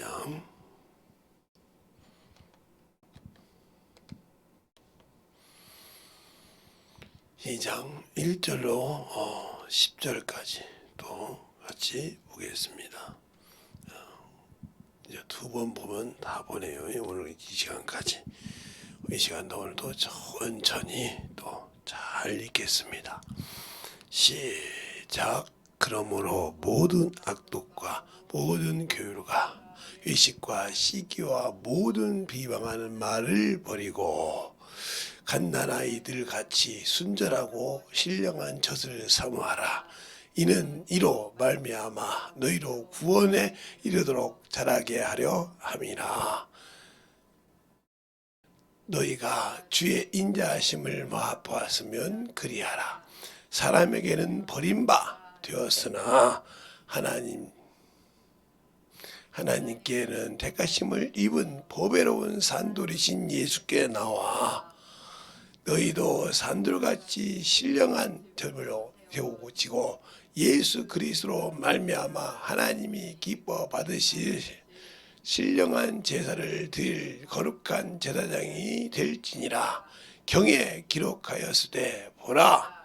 할렐루야. 2장 1절로 10절까지 또 같이 보겠습니다. 이제 두 번 보면 다 보네요. 오늘 이 시간까지. 이 시간도 오늘도 천천히 또 잘 읽겠습니다. 시작. 그러므로 모든 악독과 모든 교율과 의식과 시기와 모든 비방하는 말을 버리고 갓난아이들 같이 순절하고 신령한 젖을 사모하라. 이는 이로 말미암아 너희로 구원에 이르도록 자라게 하려 함이라. 너희가 주의 인자하심을 맛보았으면 그리하라. 사람에게는 버림바 되었으나 하나님께는 택하심을 입은 보배로운 산돌이신 예수께 나와 너희도 산돌같이 신령한 점으로 세우고 예수 그리스도로 말미암아 하나님이 기뻐 받으실 신령한 제사를 드릴 거룩한 제사장이 될지니라. 경에 기록하였으되 보라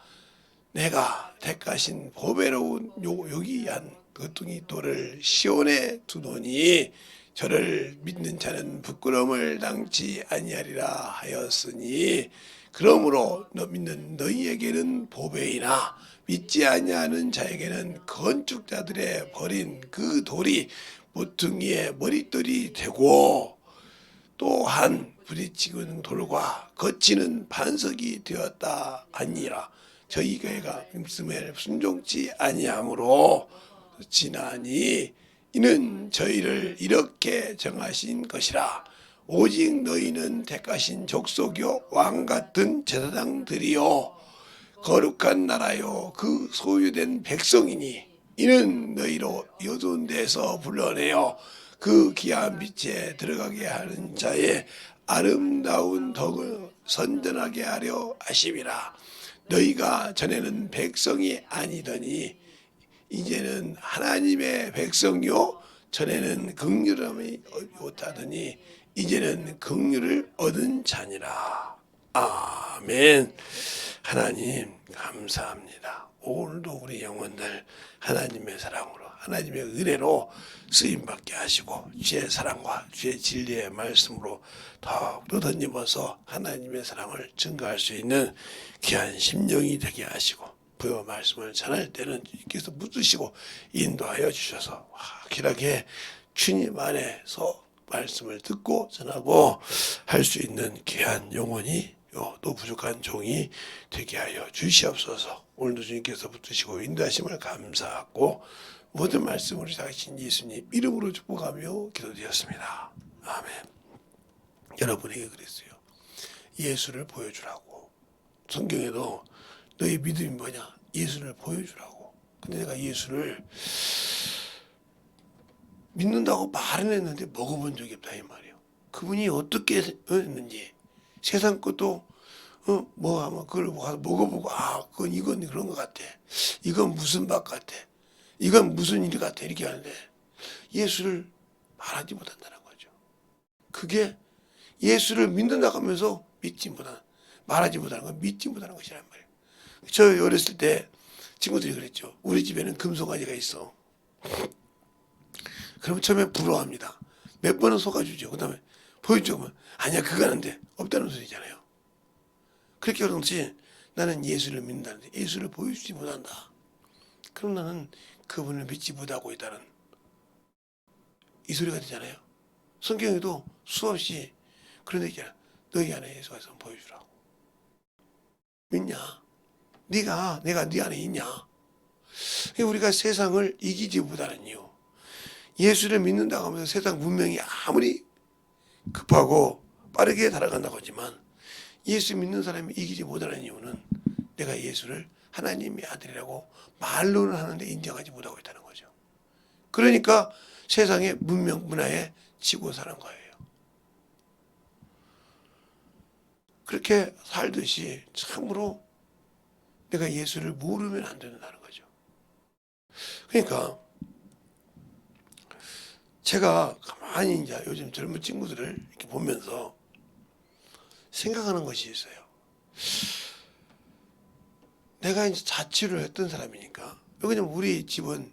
내가 택하신 보배로운 요기한 거뚱이 돌을 시온에 두노니 저를 믿는 자는 부끄러움을 당치 아니하리라 하였으니 그러므로 믿는 너희에게는 보배이나 믿지 아니하는 자에게는 건축자들의 버린 그 돌이 모퉁이의 머릿돌이 되고 또한 부딪히는 돌과 거치는 반석이 되었다 하니라. 저희가 말씀에 순종치 아니하므로 지나니 이는 저희를 이렇게 정하신 것이라. 오직 너희는 택하신 족속이요 왕같은 제사장들이요 거룩한 나라요 그 소유된 백성이니 이는 너희로 어두운 데서 불러내어 그 귀한 빛에 들어가게 하는 자의 아름다운 덕을 선전하게 하려 하심이라. 너희가 전에는 백성이 아니더니 이제는 하나님의 백성이요 전에는 긍휼함이 못하더니 이제는 긍휼을 얻은 자니라. 아멘. 하나님 감사합니다. 오늘도 우리 영혼들 하나님의 사랑으로 하나님의 은혜로 쓰임받게 하시고 주의 사랑과 주의 진리의 말씀으로 더욱더 덧입어서 하나님의 사랑을 증거할 수 있는 귀한 심령이 되게 하시고 부여 말씀을 전할 때는 주께서 붙드시고 인도하여 주셔서 확실하게 주님 안에서 말씀을 듣고 전하고 할 수 있는 귀한 영혼이 또 부족한 종이 되게 하여 주시옵소서. 오늘도 주님께서 붙드시고 인도하심을 감사하고 모든 말씀을 자신 예수님 이름으로 축복하며 기도드렸습니다. 아멘. 여러분에게 그랬어요. 예수를 보여주라고. 성경에도 너희 믿음이 뭐냐? 예수를 보여주라고. 근데 내가 예수를 믿는다고 말은 했는데 먹어본 적이 없다 이 말이에요. 그분이 어떻게 했는지 세상 것도 뭐 하면 그걸 먹어보고 그건 이건 그런 것 같아. 이건 무슨 밥 같아. 이건 무슨 일 같아. 이렇게 하는데 예수를 말하지 못한다는 거죠. 그게 예수를 믿는다고 하면서 말하지 못하는 건 믿지 못하는 것이란 말이에요. 저 어렸을 때 친구들이 그랬죠. 우리 집에는 금송아지가 있어. 그러면 처음에 부러워합니다. 몇 번은 속아주죠. 그 다음에 보여주면 아니야 그건 안 돼. 없다는 소리잖아요. 그렇게 그런지 나는 예수를 믿는다는데 예수를 보여주지 못한다. 그럼 나는 그분을 믿지 못하고 있다는 이 소리가 되잖아요. 성경에도 수없이 그런 데 있잖아. 너희 안에 예수가 있으면 보여주라고. 믿냐? 내가 네 안에 있냐? 우리가 세상을 이기지 못하는 이유. 예수를 믿는다고 하면서 세상 문명이 아무리 급하고 빠르게 달아간다고 하지만 예수 믿는 사람이 이기지 못하는 이유는 내가 예수를 하나님의 아들이라고 말로는 하는데 인정하지 못하고 있다는 거죠. 그러니까 세상의 문명 문화에 지고 사는 거예요. 그렇게 살듯이 참으로 내가 예수를 모르면 안 된다는 거죠. 그러니까 제가 가만히 많이 이제 요즘 젊은 친구들을 이렇게 보면서 생각하는 것이 있어요. 내가 이제 자취를 했던 사람이니까 왜냐면 우리 집은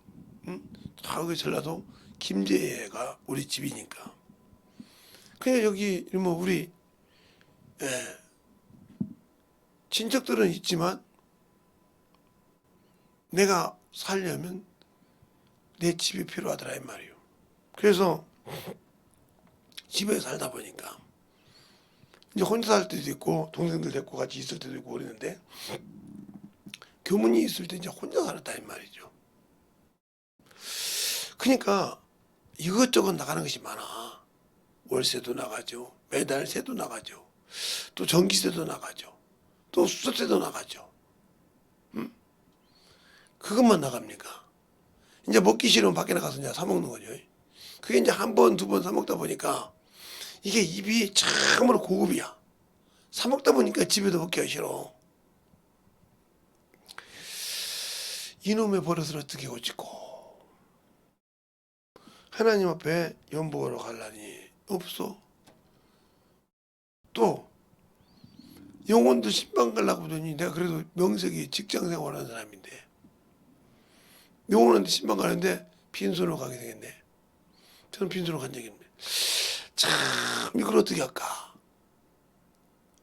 저기 전라도 김제가 우리 집이니까 그냥 여기 뭐 우리 예, 친척들은 있지만 내가 살려면 내 집이 필요하더라 이 말이에요. 그래서 집에 살다 보니까 이제 혼자 살 때도 있고 동생들 데리고 같이 있을 때도 있고 그랬는데 교문이 있을 때 이제 혼자 살았다 이 말이죠. 그러니까 이것저것 나가는 것이 많아. 월세도 나가죠. 매달 세도 나가죠. 또 전기세도 나가죠. 또 수도세도 나가죠. 그것만 나갑니까? 이제 먹기 싫으면 밖에 나가서 이제 사 먹는 거죠. 그게 이제 한 번, 두 번 사 먹다 보니까 이게 입이 참으로 고급이야. 사 먹다 보니까 집에도 먹기가 싫어. 이놈의 버릇을 어떻게 고치고 하나님 앞에 연보하러 갈라니 없어. 또 영혼도 신방 가려고 하더니 내가 그래도 명색이 직장 생활하는 사람인데 영혼한테 신방 가는데 빈손으로 가게 되겠네. 저는 빈손으로 간 적이 없네. 참 이걸 어떻게 할까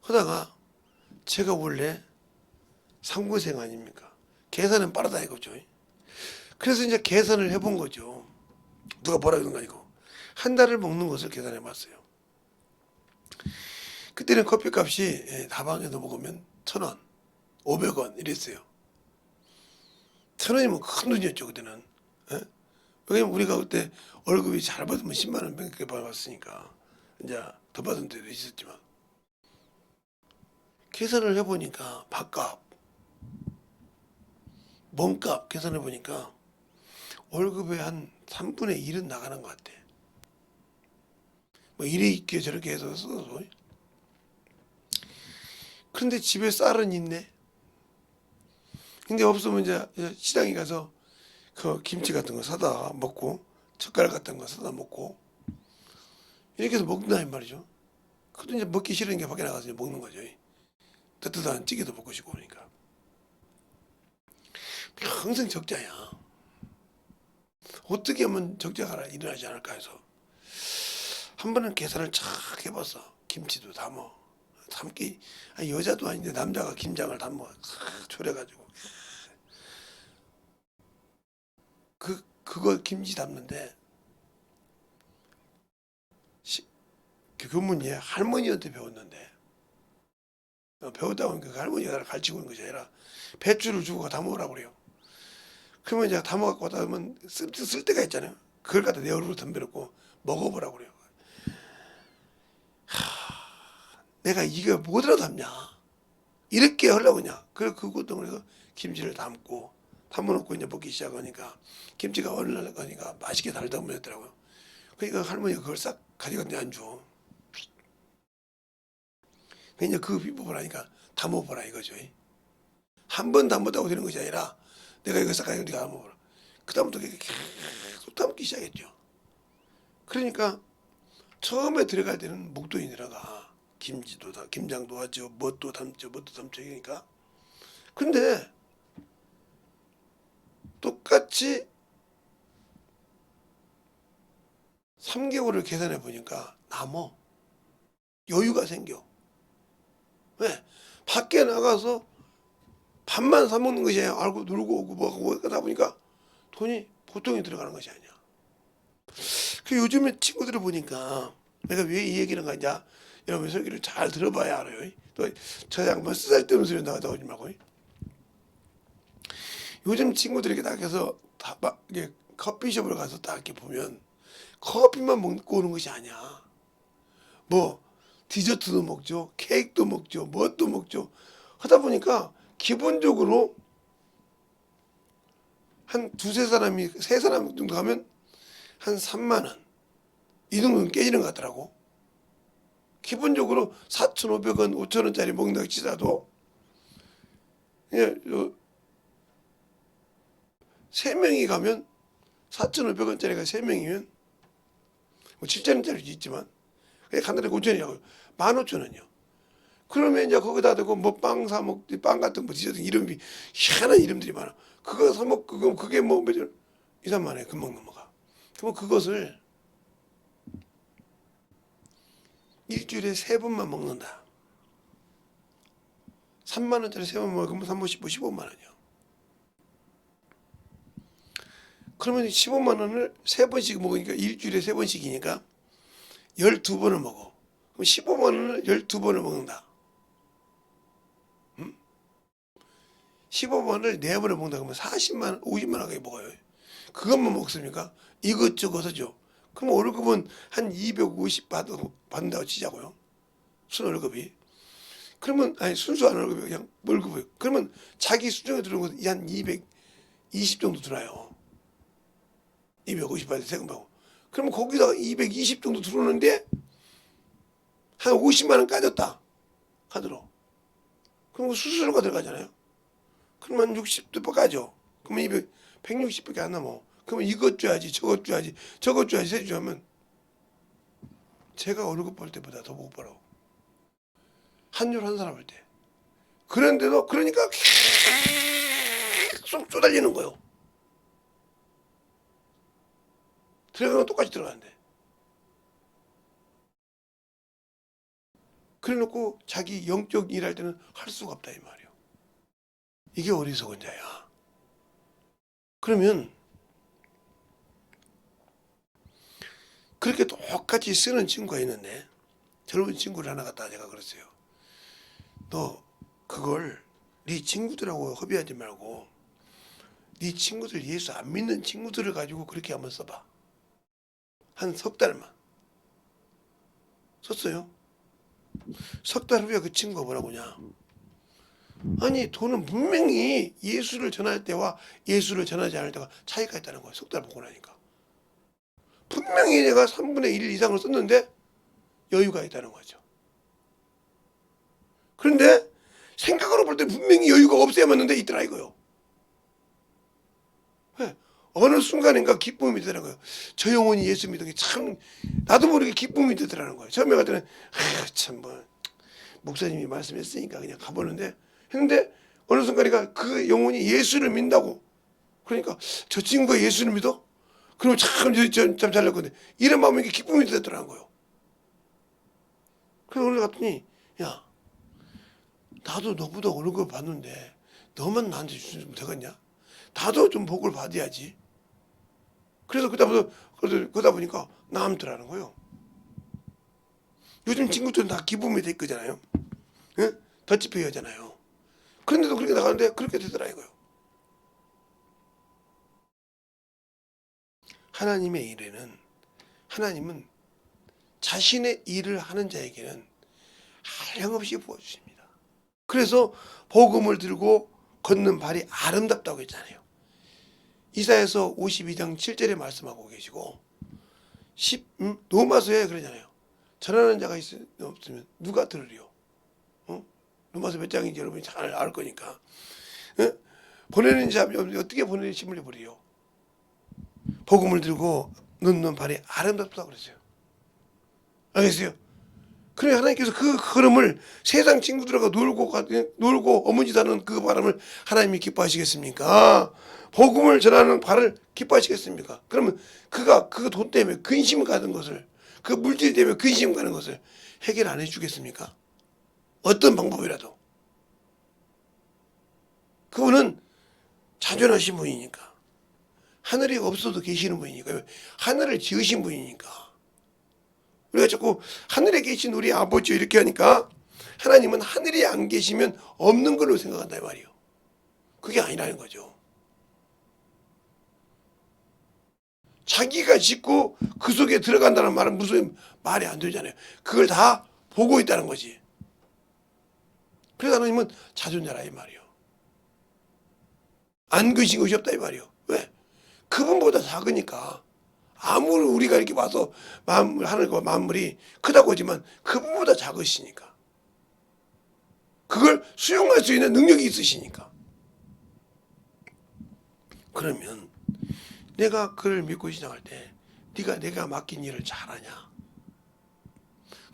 하다가 제가 원래 상고생 아닙니까? 계산은 빠르다 이거죠. 그래서 이제 계산을 해본 거죠. 누가 뭐라 그러는 거 아니고 한 달을 먹는 것을 계산해 봤어요. 그때는 커피값이 다방에서 먹으면 1,000원, 500원 이랬어요. 1,000원이면 큰 돈이었죠 그때는. 예? 왜냐면 우리가 그때 월급이 잘 받으면 10만 원 넘게 받았으니까 이제 더 받은 때도 있었지만 계산을 해보니까 밥값, 몸값 계산해 보니까 월급의 한 3분의 1은 나가는 것 같아. 뭐 이래 있게 저렇게 해서 써서. 그런데 집에 쌀은 있네. 근데 없으면 이제 시장에 가서 그 김치 같은 거 사다 먹고 젓갈 같은 거 사다 먹고 이렇게 해서 먹는다 이 말이죠. 그래도 이제 먹기 싫은 게 밖에 나가서 이제 먹는 거죠. 뜨뜻한 찌개도 먹고 싶고 그러니까 평생 적자야. 어떻게 하면 적자가 일어나지 않을까 해서 한 번은 계산을 착 해봤어. 김치도 담어 담기 여자도 아닌데 남자가 김장을 담어 졸여가지고 그거 김치 담는데 그 교문이 할머니한테 배웠는데 배웠다 보니까 그 할머니가 나를 가르치고 있는 것이 아니라 배추를 주고 다 먹으라고 그래요. 그러면 이제 다 먹고 다 보면 쓸 때가 있잖아요. 그걸 갖다 내 얼굴로 덤벼놓고 먹어보라고 그래요. 내가 이거 뭐더라도 담냐 이렇게 하려고 그냥 그래서 그것도 그래서 김치를 담고 담아놓고 이제 먹기 시작하니까 김치가 어느 날 가니까 맛있게 달다 보였더라고요. 그러니까 할머니가 그걸 싹 가져갔는데 안 줘. 그냥 그 비법을 하니까 담아보라 이거죠. 한 번 담았다고 되는 것이 아니라 내가 이거 싹 가지고 네가 담아보라. 그 다음부터 계속 담기 시작했죠. 그러니까 처음에 들어갈 때는 목돈이 들어가. 김치도 다 김장도 하죠. 뭣도 담죠. 뭣도 담죠. 그러니까 근데 똑같이 3개월을 계산해 보니까 남어. 여유가 생겨. 왜? 밖에 나가서 밥만 사 먹는 것이 아니라 알고 놀고 오고 뭐하고 하다 보니까 돈이 보통이 들어가는 것이 아니야. 그 요즘에 친구들을 보니까 내가 왜 이 얘기를 하냐 여러분 설교를 잘 들어봐야 알아요. 또 저 양반 쓰잘데없는 소리 나오지 말고. 요즘 친구들에게 딱 해서 다 이게 커피숍을 가서 딱 이렇게 보면 커피만 먹고 오는 것이 아니야. 뭐 디저트도 먹죠, 케이크도 먹죠, 뭣도 먹죠. 하다 보니까 기본적으로 한 두세 사람이 세 사람 정도 가면 한 3만 원 이 정도는 깨지는 것 같더라고. 기본적으로 4,500원, 5,000원짜리 먹는다고 치더라도 예, 세 명이 가면 4,500원짜리가 세 명이면 뭐 7,000원짜리 있지만 그냥 간단하게 5,000원이라고요. 15,000원이요. 그러면 이제 거기다 대고 뭐 빵 사 먹지, 빵 같은 거 디저트 이름이 희한한 이름들이 많아. 그거 사 먹, 그게 뭐 몇 년, 2, 3만 원에 금방 넘어가. 그럼 그것을 일주일에 3번만 먹는다. 3만 원짜리 3번 먹으면 3번 10번 15만 원이요. 그러면 15만 원을 3번씩 먹으니까 일주일에 3번씩이니까 12번을 먹어. 그럼 15만 원을 12번을 먹는다. 15만 원을 4번을 먹는다 그러면 40만 원, 50만 원 가까이 먹어요. 그것만 먹습니까? 이것저것 하죠. 그럼 월급은 한 250 받는다고 치자고요. 순 월급이. 그러면 아니 순수한 월급이 그냥 월급이에요. 그러면 자기 수중에 들어온 것은 한 220 정도 들어요. 250 받을 세금하고. 그러면 거기다가 220 정도 들어오는데 한 50만 원 까졌다. 카드로. 그럼 수수료가 들어가잖아요. 그러면 60도 까죠. 그러면 160밖에 안 남아. 그러면 이것 줘야지, 저것 줘야지, 저것 줘야지, 세주 하면 제가 월급 벌 때보다 더 못 벌어. 한율 한 사람 할 때. 그런데도 그러니까 계속 쏟아지는 거예요. 들어가면 똑같이 들어가는데. 그래 놓고 자기 영적 일할 때는 할 수가 없다 이 말이에요. 이게 어리석은 자야. 그러면 그렇게 똑같이 쓰는 친구가 있는데 젊은 친구를 하나 갖다 제가 그랬어요. 너 그걸 네 친구들하고 협의하지 말고 네 친구들 예수 안 믿는 친구들을 가지고 그렇게 한번 써봐. 한 석 달만. 썼어요. 석 달 후에 그 친구가 뭐라고 하냐. 아니 돈은 분명히 예수를 전할 때와 예수를 전하지 않을 때가 차이가 있다는 거예요. 석 달 보고 나니까. 분명히 내가 3분의 1 이상을 썼는데 여유가 있다는 거죠. 그런데 생각으로 볼 때 분명히 여유가 없어야만 있더라 이거요. 왜? 어느 순간인가 기쁨이 되더라고요. 저 영혼이 예수 믿은 게 참 나도 모르게 기쁨이 되더라는 거예요. 처음에 갈 때는 참 뭐 목사님이 말씀했으니까 그냥 가보는데 했는데 어느 순간인가 그 영혼이 예수를 믿는다고. 그러니까 저 친구가 예수를 믿어? 그럼 참 잘날 건데 이런 마음이 기쁨이 되더라는 거예요. 그래서 오늘 갔더니 야 나도 너보다 어느 걸 봤는데 너만 나한테 주면 되겠냐? 나도 좀 복을 받아야지. 그래서 그러다 보니까 남더라는 거예요. 요즘 친구들은 다 기쁨이 될 거잖아요. 응? 더치페이 하잖아요. 그런데도 그렇게 나가는데 그렇게 되더라 이거요. 하나님의 일에는 하나님은 자신의 일을 하는 자에게는 한량없이 부어주십니다. 그래서 복음을 들고 걷는 발이 아름답다고 했잖아요. 이사야서 52장 7절에 말씀하고 계시고 로마서에 그러잖아요. 전하는 자가 없으면 누가 들으리요? 로마서 몇 장인지 여러분이 잘 알 거니까. 보내는 자 어떻게 보내는 힘을 내버리요? 복음을 들고 걷는 발이 아름답다고 그랬어요. 알겠어요? 그래 하나님께서 그 흐름을 세상 친구들하고 놀고 어머니다는 그 바람을 하나님이 기뻐하시겠습니까? 복음을 전하는 발을 기뻐하시겠습니까? 그러면 그가 그 돈 때문에 근심을 가는 것을 그 물질 때문에 근심 가는 것을 해결 안 해주겠습니까? 어떤 방법이라도. 그분은 자존하신 분이니까. 하늘이 없어도 계시는 분이니까. 하늘을 지으신 분이니까. 우리가 자꾸 하늘에 계신 우리 아버지 이렇게 하니까 하나님은 하늘에 안 계시면 없는 걸로 생각한다 이 말이에요. 그게 아니라는 거죠. 자기가 짓고 그 속에 들어간다는 말은 무슨 말이 안 되잖아요. 그걸 다 보고 있다는 거지. 그래서 하나님은 자존자라 이 말이에요. 안 계신 것이 없다 이 말이에요. 왜? 그분보다 작으니까. 아무리 우리가 이렇게 봐서 하늘과 만물이 크다고 하지만 그분보다 작으시니까. 그걸 수용할 수 있는 능력이 있으시니까. 그러면 내가 그를 믿고 시작할 때 네가 내가 맡긴 일을 잘하냐?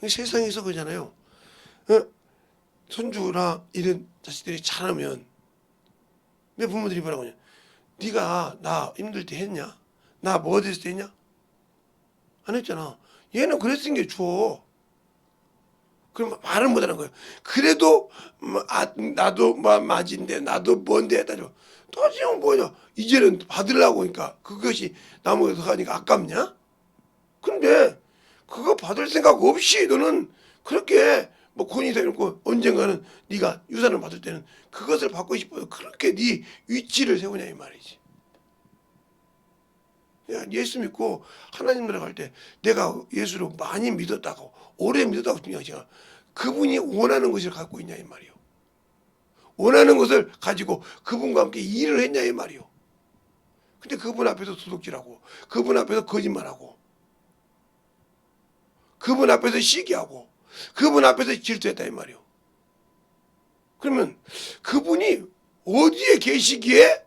세상에서 그러잖아요. 손주나 이런 자식들이 잘하면 내 부모들이 뭐라고 하냐? 네가 나 힘들 때 했냐? 나 뭐 됐을 때 했냐? 안 했잖아. 얘는 그랬으니까 줘. 그럼 말은 못하는 거예요. 그래도 나도 맞인데 나도 뭔데 했다죠. 또 지금 뭐냐? 이제는 받으려고 하니까 그것이 나무에서 가니까 아깝냐? 근데 그거 받을 생각 없이 너는 그렇게 뭐 권위 세우고 언젠가는 네가 유산을 받을 때는 그것을 받고 싶어서 그렇게 네 위치를 세우냐 이 말이지. 야, 예수 믿고 하나님 나라 갈 때 내가 예수를 많이 믿었다고 오래 믿었다고 중요하지 않아. 그분이 원하는 것을 갖고 있냐 이 말이요. 원하는 것을 가지고 그분과 함께 일을 했냐 이 말이요. 근데 그분 앞에서 도둑질하고 그분 앞에서 거짓말하고 그분 앞에서 시기하고 그분 앞에서 질투했다 이 말이요. 그러면 그분이 어디에 계시기에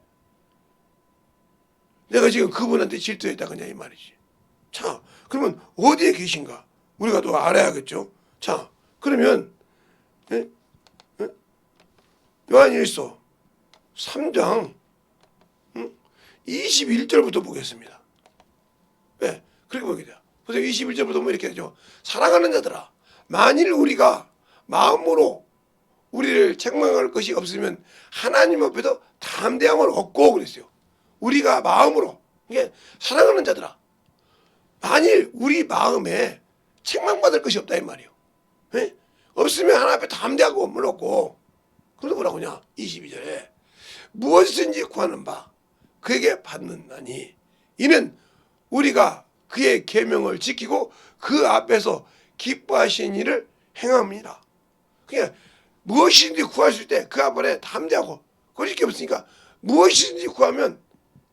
내가 지금 그분한테 질투했다 그냐 이 말이지. 자, 그러면 어디에 계신가? 우리가 또 알아야겠죠. 자, 그러면 요한일서 3장 21절부터 보겠습니다. 왜? 그렇게 보게 돼요. 보세요. 21절부터 보면 이렇게 되죠. 사랑하는 자들아, 만일 우리가 마음으로 우리를 책망할 것이 없으면 하나님 앞에서 담대함을 얻고 그랬어요. 우리가 마음으로, 이게 사랑하는 자들아, 만일 우리 마음에 책망받을 것이 없다 이 말이에요. 에? 없으면 하나님 앞에 담대하고 물 얻고. 그래서 뭐라고 하냐? 22절에 무엇이든지 구하는 바 그에게 받는다니 이는 우리가 그의 계명을 지키고 그 앞에서 기뻐하시는 일을 행함이라. 그냥 무엇이든지 구하실 때 그 앞에 담대하고 거짓 게 없으니까 무엇이든지 구하면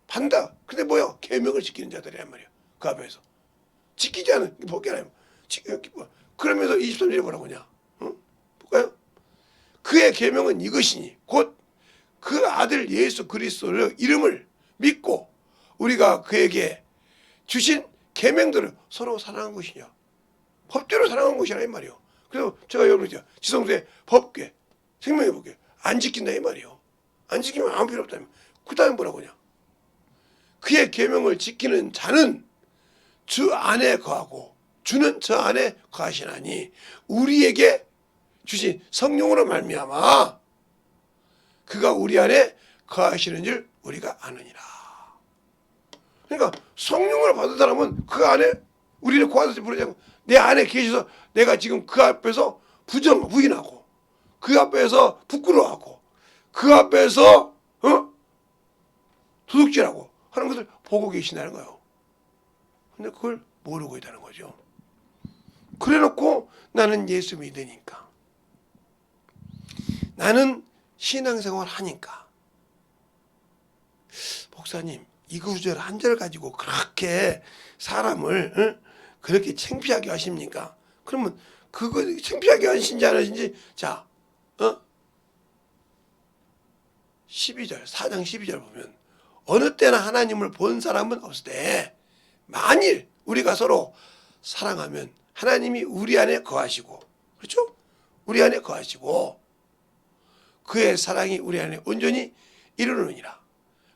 받는다. 근데 뭐요? 계명을 지키는 자들이란 말이에요. 그 앞에서 지키지 않은 복귀하면 기뻐. 그러면서 23절에 뭐라고 하냐? 볼까요? 그의 계명은 이것이니 곧 그 아들 예수 그리스도의 이름을 믿고 우리가 그에게 주신 계명들을 서로 사랑한 것이냐. 법대로 사랑한 것이라 이 말이에요. 그래서 제가 여러분이 지성소의 법궤 생명의 법궤 안 지킨다 이 말이에요. 안 지키면 아무 필요 없다. 그 다음에 뭐라고 하냐. 그의 계명을 지키는 자는 주 안에 거하고 주는 저 안에 거하시나니 우리에게 주신 성령으로 말미암아 그가 우리 안에 거하시는 줄 우리가 아느니라. 그러니까 성령을 받은 사람은 그 안에 우리를 거하듯이 부르지 않고 내 안에 계셔서 내가 지금 그 앞에서 부인하고 그 앞에서 부끄러워하고 그 앞에서 도둑질하고 하는 것을 보고 계신다는 거예요. 근데 그걸 모르고 있다는 거죠. 그래놓고 나는 예수 믿으니까 나는 신앙생활 하니까 목사님 이 구절 한 절 가지고 그렇게 사람을 그렇게 창피하게 하십니까? 그러면 그거 창피하게 하신지 안 하신지 자 12절 4장 12절 보면 어느 때나 하나님을 본 사람은 없을 때 만일 우리가 서로 사랑하면 하나님이 우리 안에 거하시고 그렇죠? 우리 안에 거하시고 그의 사랑이 우리 안에 온전히 이루느니라.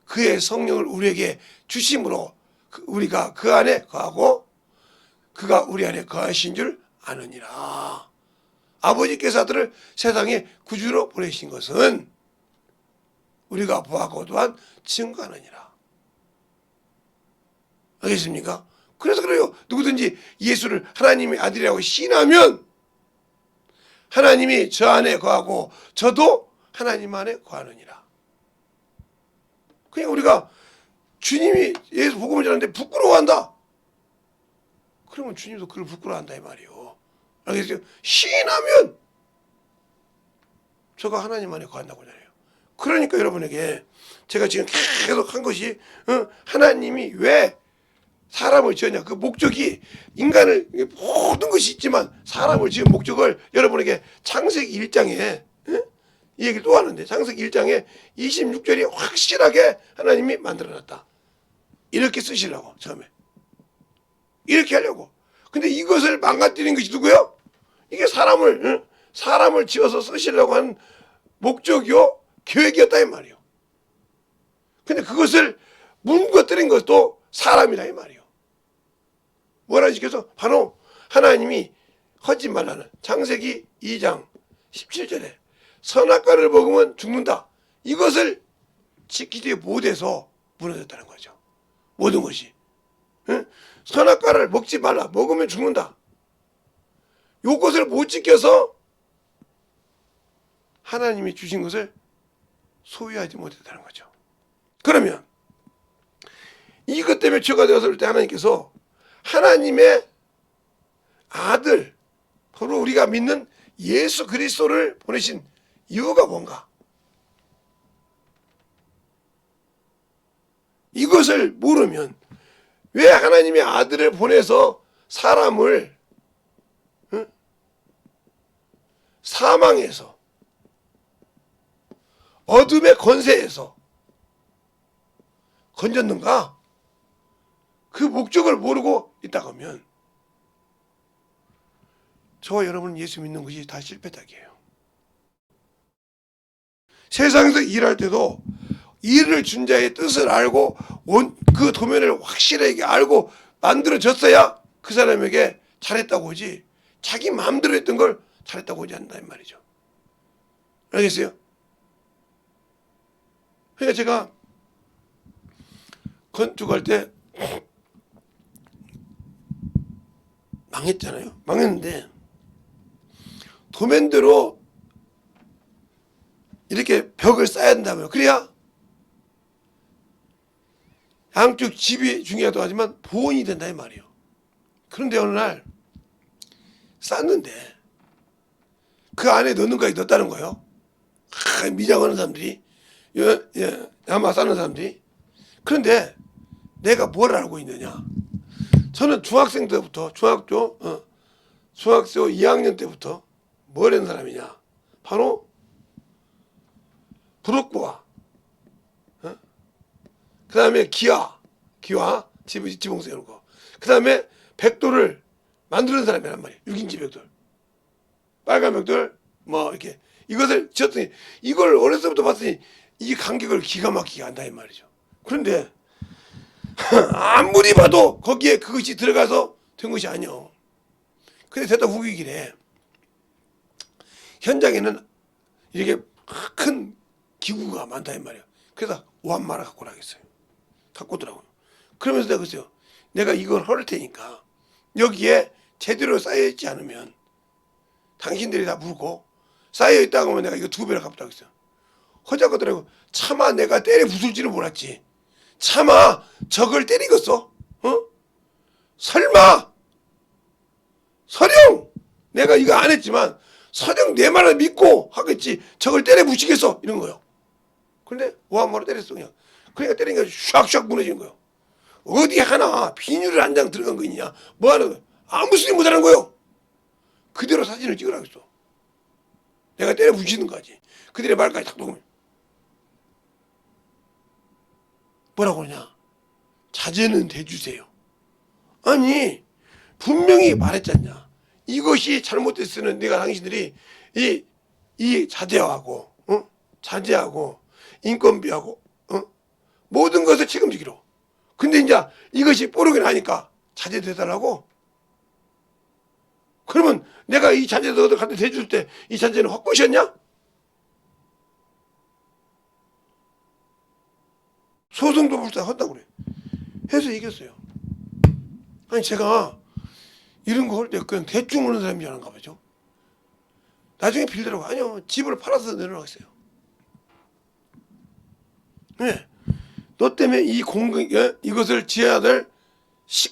그의 성령을 우리에게 주심으로 우리가 그 안에 거하고 그가 우리 안에 거하신 줄 아느니라. 아버지께서 아들을 세상에 구주로 보내신 것은 우리가 보았고 또한 증거하느니라. 알겠습니까? 그래서 그래요. 누구든지 예수를 하나님의 아들이라고 신하면 하나님이 저 안에 거하고 저도 하나님 안에 거하느니라. 그냥 우리가 주님이 예수 복음을 전하는데 부끄러워한다. 그러면 주님도 그걸 부끄러워한다 이 말이에요. 알겠어요? 신하면 저가 하나님 안에 거한다고 하잖아요. 그러니까 여러분에게 제가 지금 계속 한 것이 하나님이 왜 사람을 지었냐. 그 목적이 인간을 모든 것이 있지만 사람을 지은 목적을 여러분에게 창세기 1장에 이 얘기를 또 하는데 창세기 1장에 26절이 확실하게 하나님이 만들어놨다. 이렇게 쓰시라고 처음에. 이렇게 하려고. 근데 이것을 망가뜨리는 것이 누구요? 이게 사람을 지어서 쓰시려고 한 목적이요, 계획이었다 이 말이요. 근데 그것을 무너뜨린 것도 사람이다 이 말이요. 뭐라 시켜서 바로 하나님이 하지 말라는 창세기 2장 17절에 선악과를 먹으면 죽는다. 이것을 지키지 못해서 무너졌다는 거죠. 모든 것이. 응? 선악과를 먹지 말라. 먹으면 죽는다. 요것을 못 지켜서 하나님이 주신 것을 소유하지 못했다는 거죠. 그러면 이것 때문에 죄가 되었을 때 하나님께서 하나님의 아들, 바로 우리가 믿는 예수 그리스도를 보내신 이유가 뭔가? 이것을 모르면 왜 하나님의 아들을 보내서 사람을 사망에서 어둠의 권세에서 건졌는가? 그 목적을 모르고 있다고 하면 저와 여러분은 예수 믿는 것이 다 실패작이에요. 세상에서 일할 때도 일을 준 자의 뜻을 알고 그 도면을 확실하게 알고 만들어졌어야 그 사람에게 잘했다고 하지, 자기 마음대로 했던 걸 잘했다고 하지 않는다 이 말이죠. 알겠어요? 그러니까 제가 건축할 때 망했잖아요. 망했는데 도면대로 이렇게 벽을 쌓아야 된다고요. 그래야 양쪽 집이 중요하다고 하지만 보온이 된다 이 말이에요. 그런데 어느 날 쌌는데 그 안에 넣는 거에 넣었다는 거예요. 미장하는 사람들이, 야마 싸는 사람들이. 그런데 내가 뭘 알고 있느냐? 저는 중학생 때부터 중학교 2학년 때부터 뭘 한 사람이냐? 바로 브로크와 그 다음에 기와 지붕 세우는 거, 그 다음에 벽돌을 만드는 사람이란 말이에요. 6인치 벽돌, 빨간 벽돌 뭐 이렇게 이것을 지었더니 이걸 어려서부터 봤더니 이 간격을 기가 막히게 한다 이 말이죠. 그런데 아무리 봐도 거기에 그것이 들어가서 된 것이 아니요. 근데 되다 후기길에 현장에는 이렇게 큰 기구가 많다 이 말이에요. 그래서 오한마를 갖고 나겠어요. 갖고 오더라고요. 그러면서 내가 그랬어요. 내가 이걸 헐 테니까 여기에 제대로 쌓여있지 않으면 당신들이 다 물고, 쌓여있다고 하면 내가 이거 2배를 갚다고 했어요. 허자고 하더라고. 차마 내가 때려 부술지는 몰랐지. 차마 적을 때리겠어? 설마 서령 내가 이거 안 했지만 서령 내 말을 믿고 하겠지 적을 때려 부시겠어? 이런 거요. 근데 오한마로 때렸어 그냥. 그러니까 때리니까 샥샥 무너지는 거예요. 어디 하나 비닐을 한 장 들어간 거 있냐? 뭐 하는 거야? 아무 소리 못 하는 거예요. 그대로 사진을 찍으라고 했어. 내가 때려 부시는 거지. 그들의 말까지 딱 녹으면. 뭐라고 그러냐? 자제는 대주세요. 아니 분명히 말했잖냐. 이것이 잘못됐으면 내가 당신들이 이 자제하고 자제하고 인건비하고 모든 것을 책임지기로. 근데 이제 이것이 뽀록이 나니까 자제돼달라고? 그러면 내가 이 자제도 어디 갖다 대줄 때 이 자제는 헛것이었냐? 소송도 불사 한다고 그래. 해서 이겼어요. 아니 제가 이런 거 할 때 그냥 대충 오는 사람이 아닌가 보죠. 나중에 빌더라고. 아니요, 집을 팔아서 내놓았어요. 네. 너 때문에 이것을 지어야 될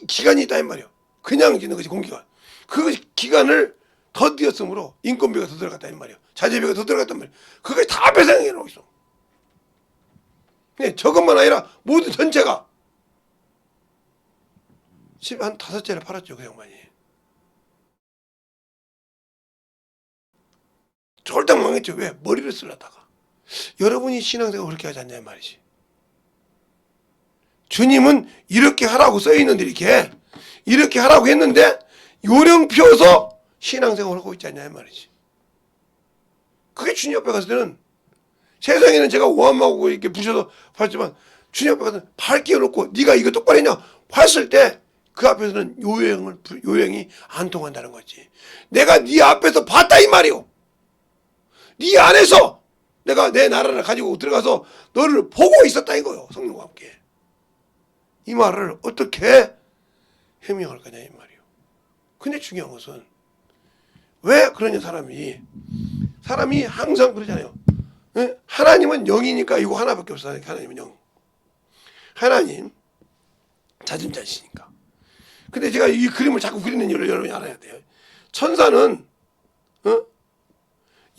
기간이 있다 이 말이에요. 그냥 짓는 것이 공기가. 그 기간을 더 뛰었으므로 인건비가 더 들어갔다 이 말이에요. 자재비가 더 들어갔단 말이에요. 그걸 다 배상해 놓고 있어. 네, 저것만 아니라 모두 전체가. 집 한 5채를 팔았죠 그 양반이. 쫄딱 망했죠. 왜? 머리를 쓰려다가. 여러분이 신앙생활 그렇게 하지 않냐 이 말이지. 주님은 이렇게 하라고 써있는데 이렇게 이렇게 하라고 했는데 요령 피워서 신앙생활을 하고 있지 않냐 이 말이지. 그게 주님 앞에 갔을 때는 세상에는 제가 오함하고 이렇게 부셔서 봤지만 주님 앞에 가서 발 끼워놓고 네가 이거 똑바로 했냐 봤을 때 그 앞에서는 요령이 안 통한다는 거지. 내가 네 앞에서 봤다 이 말이오. 네 안에서 내가 내 나라를 가지고 들어가서 너를 보고 있었다 이거요. 성령과 함께. 이 말을 어떻게 해명할 거냐 이 말이요. 근데 중요한 것은 왜 그러냐 사람이 항상 그러잖아요. 하나님은 영이니까 이거 하나밖에 없어. 하나님은 영. 하나님 자진자시니까. 근데 제가 이 그림을 자꾸 그리는 이유를 여러분이 알아야 돼요. 천사는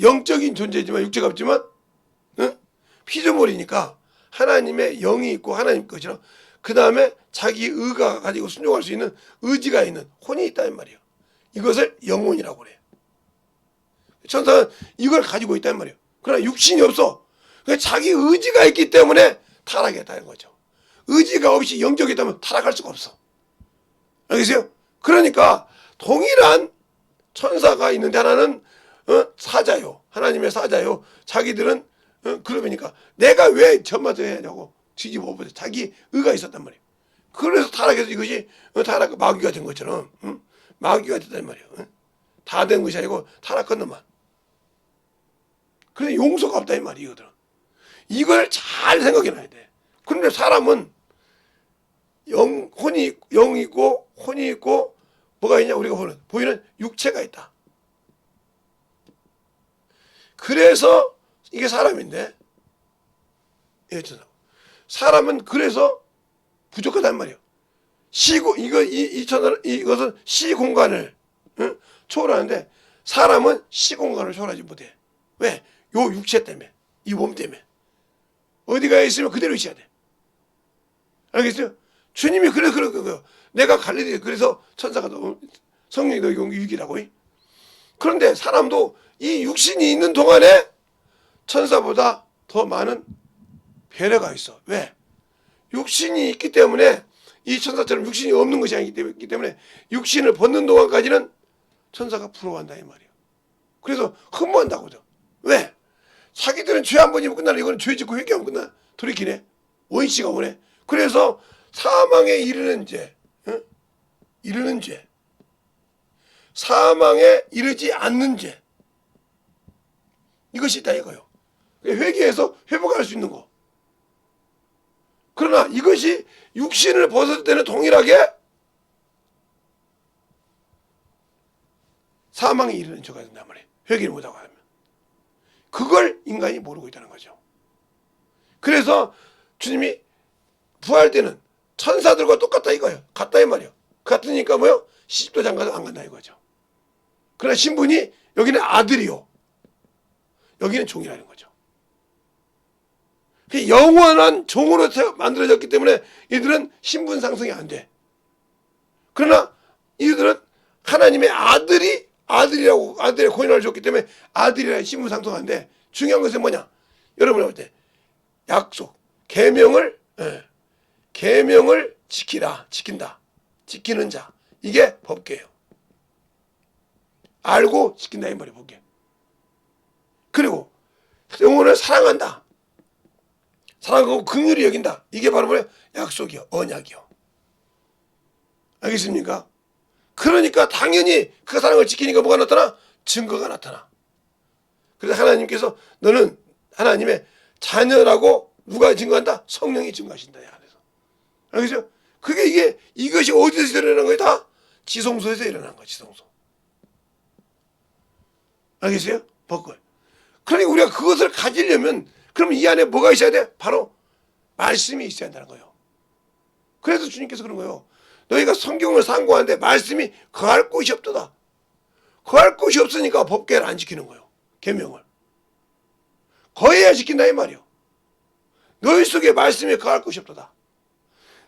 영적인 존재지만 육체가 없지만 피조물이니까 하나님의 영이 있고 하나님 것이랑 그 다음에 자기 의가 가지고 순종할 수 있는 의지가 있는 혼이 있다는 말이에요. 이것을 영혼이라고 그래요. 천사는 이걸 가지고 있다는 말이에요. 그러나 육신이 없어. 자기 의지가 있기 때문에 타락했다는 거죠. 의지가 없이 영적이 있다면 타락할 수가 없어. 알겠어요? 그러니까 동일한 천사가 있는데 하나는 사자요. 하나님의 사자요. 자기들은 그룹이니까 내가 왜 저마저 해야 하냐고 뒤집어 보세요. 자기 의가 있었단 말이에요. 그래서 타락해서 이것이 타락 마귀가 된 것처럼 마귀가 됐단 말이에요. 다 된 것이 아니고 타락한 놈만. 그래서 용서가 없다 이 말이에요. 이거들은. 이걸 잘 생각해 놔야 돼. 그런데 사람은 영이 있고 혼이 있고 뭐가 있냐 우리가 보이는 육체가 있다. 그래서 이게 사람인데 사람은 그래서 부족하단 말이에요. 이것은 시공간을 초월하는데 사람은 시공간을 초월하지 못해. 왜? 요 육체 때문에 이 몸 때문에 어디가 있으면 그대로 있어야 돼. 알겠어요? 주님이 그래요. 내가 갈릴리 그래서 천사가 성령이 너에게 온 유익이라고. 그런데 사람도 이 육신이 있는 동안에 천사보다 더 많은 배려가 있어. 왜? 육신이 있기 때문에 이 천사처럼 육신이 없는 것이 아니기 때문에 육신을 벗는 동안까지는 천사가 부러워한다 이 말이에요. 그래서 흠모한다고죠. 왜? 자기들은 죄 한 번이면 끝나는 이거는 죄 짓고 회개하면 끝나. 돌이키네. 원시가 오네. 그래서 사망에 이르는 죄, 이르는 죄, 사망에 이르지 않는 죄, 이것이 있다 이거요. 회개해서 회복할 수 있는 거. 그러나 이것이 육신을 벗을 때는 동일하게 사망에 이르는 죄가 된단 말이에요. 회개를 못하고 하면. 그걸 인간이 모르고 있다는 거죠. 그래서 주님이 부활 때는 천사들과 똑같다 이거예요. 같다 이 말이에요. 같으니까 뭐요? 시집도 장가도 안 간다 이거죠. 그러나 신분이 여기는 아들이요. 여기는 종이라는 거죠. 영원한 종으로 만들어졌기 때문에 이들은 신분 상승이 안 돼. 그러나 이들은 하나님의 아들의 권한을 줬기 때문에 아들이라는 신분 상승하는데 중요한 것은 뭐냐? 여러분이 볼 때 약속, 계명을 지킨다. 지키는 자. 이게 법계예요. 알고 지킨다 이 말이에요. 법계. 그리고 영혼을 사랑한다. 사랑하고 긍휼히 여긴다. 이게 바로 뭐예요? 약속이요. 언약이요. 알겠습니까? 그러니까 당연히 그 사랑을 지키니까 뭐가 나타나? 증거가 나타나. 그래서 하나님께서 너는 하나님의 자녀라고 누가 증거한다? 성령이 증거하신다. 이 안에서. 알겠죠? 이것이 어디서 일어난 거예요? 다 지성소에서 일어난 거예요. 지성소. 알겠어요? 법권. 그러니까 우리가 그것을 가지려면 그러면 이 안에 뭐가 있어야 돼? 바로 말씀이 있어야 한다는 거예요. 그래서 주님께서 그런 거예요. 너희가 성경을 상고하는데 말씀이 거할 곳이 없도다. 거할 곳이 없으니까 법계를 안 지키는 거예요. 계명을. 거해야 지킨다 이 말이에요. 너희 속에 말씀이 거할 곳이 없도다.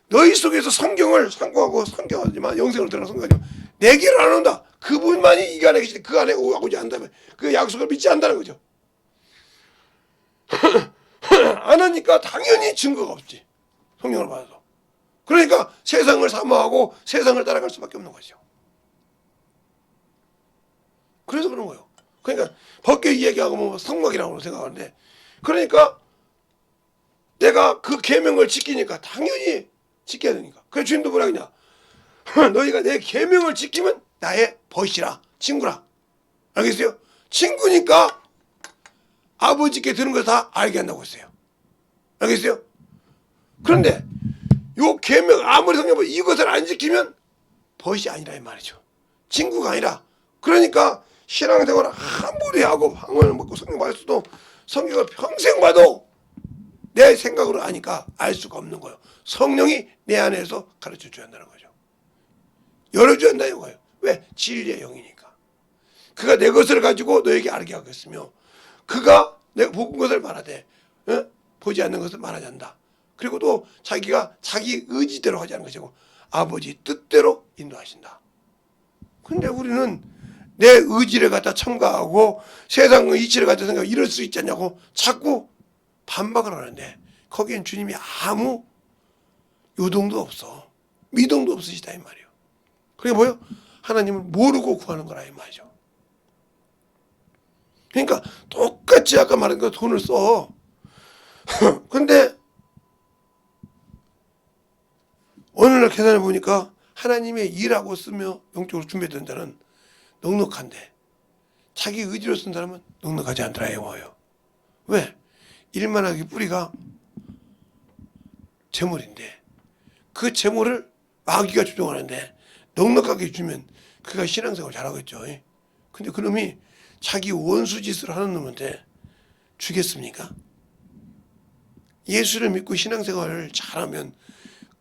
너희 속에서 성경을 상고하고 성경하지만 영생으로 들어가는 성경하지만 내게를 안 온다. 그분만이 이 안에 계시되 그 안에 오고자 한다면 그 약속을 믿지 않는다는 거죠. 안 하니까 당연히 증거가 없지. 성령을 받아도. 그러니까 세상을 사모하고 세상을 따라갈 수밖에 없는 거죠. 그래서 그런 거예요. 그러니까 법계 이야기하고 뭐 성막이라고 생각하는데, 그러니까 내가 그 계명을 지키니까 당연히 지켜야 되니까. 그래서 주님도 뭐라 그러냐, 너희가 내 계명을 지키면 나의 벗이라, 친구라. 알겠어요? 친구니까 아버지께 들은 걸 다 알게 한다고 했어요. 알겠어요? 그런데 요 계명, 아무리 성경을 이것을 안 지키면 벗이 아니라 이 말이죠. 친구가 아니라. 그러니까 신앙생활을 아무리 하고 방언을 먹고 성경 말씀도 성경을 평생 봐도 내 생각으로 아니까 알 수가 없는 거예요. 성령이 내 안에서 가르쳐 줘야 한다는 거죠. 열어줘야 한다는 거예요. 왜? 진리의 영이니까. 그가 내 것을 가지고 너에게 알게 하겠으며, 그가 내가 본 것을 말하되 보지 않는 것을 말하지 않는다. 그리고 또 자기가 자기 의지대로 하지 않는 것이고 아버지 뜻대로 인도하신다. 근데 우리는 내 의지를 갖다 첨가하고 세상의 이치를 갖다 생각하고 이럴 수 있지 않냐고 자꾸 반박을 하는데, 거기엔 주님이 아무 요동도 없어, 미동도 없으시다 이 말이에요. 그게 뭐예요? 하나님을 모르고 구하는 거라 이 말이죠. 그러니까 똑같이 아까 말한 거 돈을 써. 근데 어느 날 계산해 보니까 하나님의 일하고 쓰며 영적으로 준비된 자는 넉넉한데 자기 의지로 쓴 사람은 넉넉하지 않더라 이거예요. 왜? 일만 하기 뿌리가 재물인데 그 재물을 마귀가 조종하는데 넉넉하게 주면 그가 신앙생활 잘하겠죠. 근데 그놈이 자기 원수 짓을 하는 놈한테 주겠습니까? 예수를 믿고 신앙생활을 잘하면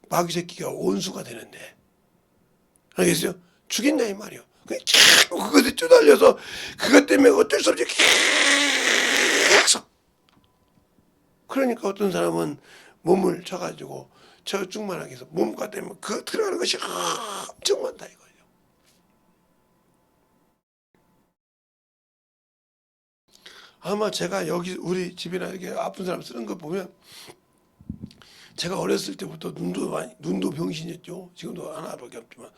마귀 새끼가 원수가 되는데, 알겠어요? 죽인다 이 말이요. 자꾸 그것에 쪼달려서 그것 때문에 어쩔 수 없이 계속. 그러니까 어떤 사람은 몸을 쳐가지고 저축만하게 해서 몸과 때문에 그 들어가는 것이 엄청 많다 이거예요. 아마 제가 여기 우리 집이나 이렇게 아픈 사람 쓰는 거 보면, 제가 어렸을 때부터 눈도 병신이었죠. 지금도 하나밖에 없지만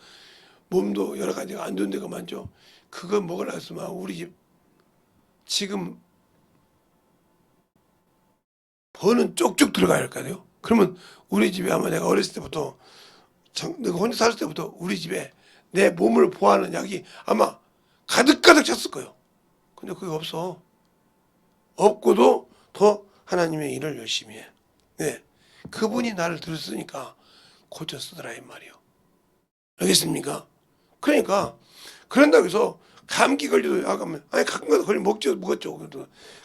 몸도 여러 가지가 안 좋은 데가 많죠. 그거 먹으라 했으면 우리 집 지금 버는 쪽쪽 들어가야 할 거예요. 그러면 우리 집에 아마 내가 어렸을 때부터 내가 혼자 살 때부터 우리 집에 내 몸을 보호하는 약이 아마 가득가득 찼을 거예요. 근데 그게 없어. 없고도 더 하나님의 일을 열심히 해. 네. 그분이 나를 들었으니까 고쳐 쓰더라 이 말이요. 알겠습니까? 그러니까 그런다고 해서 감기 걸려도 약하면 아니 가끔 가다 걸리면 먹었죠.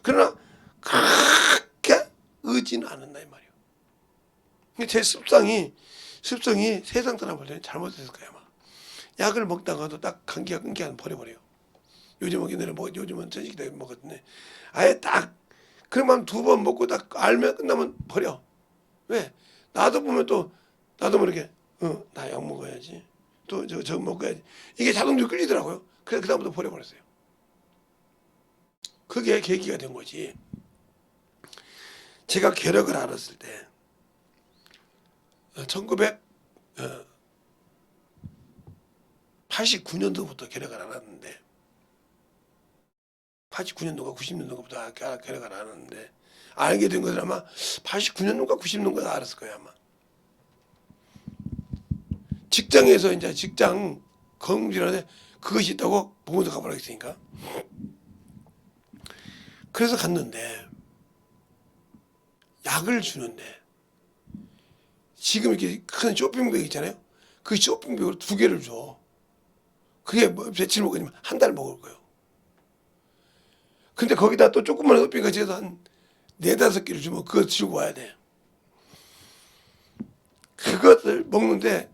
그러나 그렇게 의지는 않는다 이 말이요. 제 습성이 세상 사람 볼 때는 잘못했을 거예요 아마. 약을 먹다가도 딱 감기가 끊기 안 버려버려요. 요즘은 저녁에 먹었는데 아예 딱 그러면 2번 먹고 딱 알면 끝나면 버려. 왜? 나도 보면 또 나도 모르게 나 약 먹어야지. 또 저 먹어야지. 이게 자동적으로 끌리더라고요. 그래서 그다음부터 버려버렸어요. 그게 계기가 된 거지. 제가 괴력을 알았을 때 1989년도부터 괴력을 알았는데 89년도가 90년도부터 괴력을 알았는데 알게 된 것은 아마 89년도인가 90년도인가 알았을 거예요 아마. 직장에서 이제 직장 검진하는데 그것이 있다고 보건소 가보라고 했으니까. 그래서 갔는데 약을 주는데 지금 이렇게 큰 쇼핑백 있잖아요. 그 쇼핑백으로 2개를 줘. 그게 뭐 며칠 먹으면 한 달 먹을 거예요. 근데 거기다 또 조그만 쇼핑까지 해서 한 4-5개를 주면 그거 들고 와야 돼. 그것을 먹는데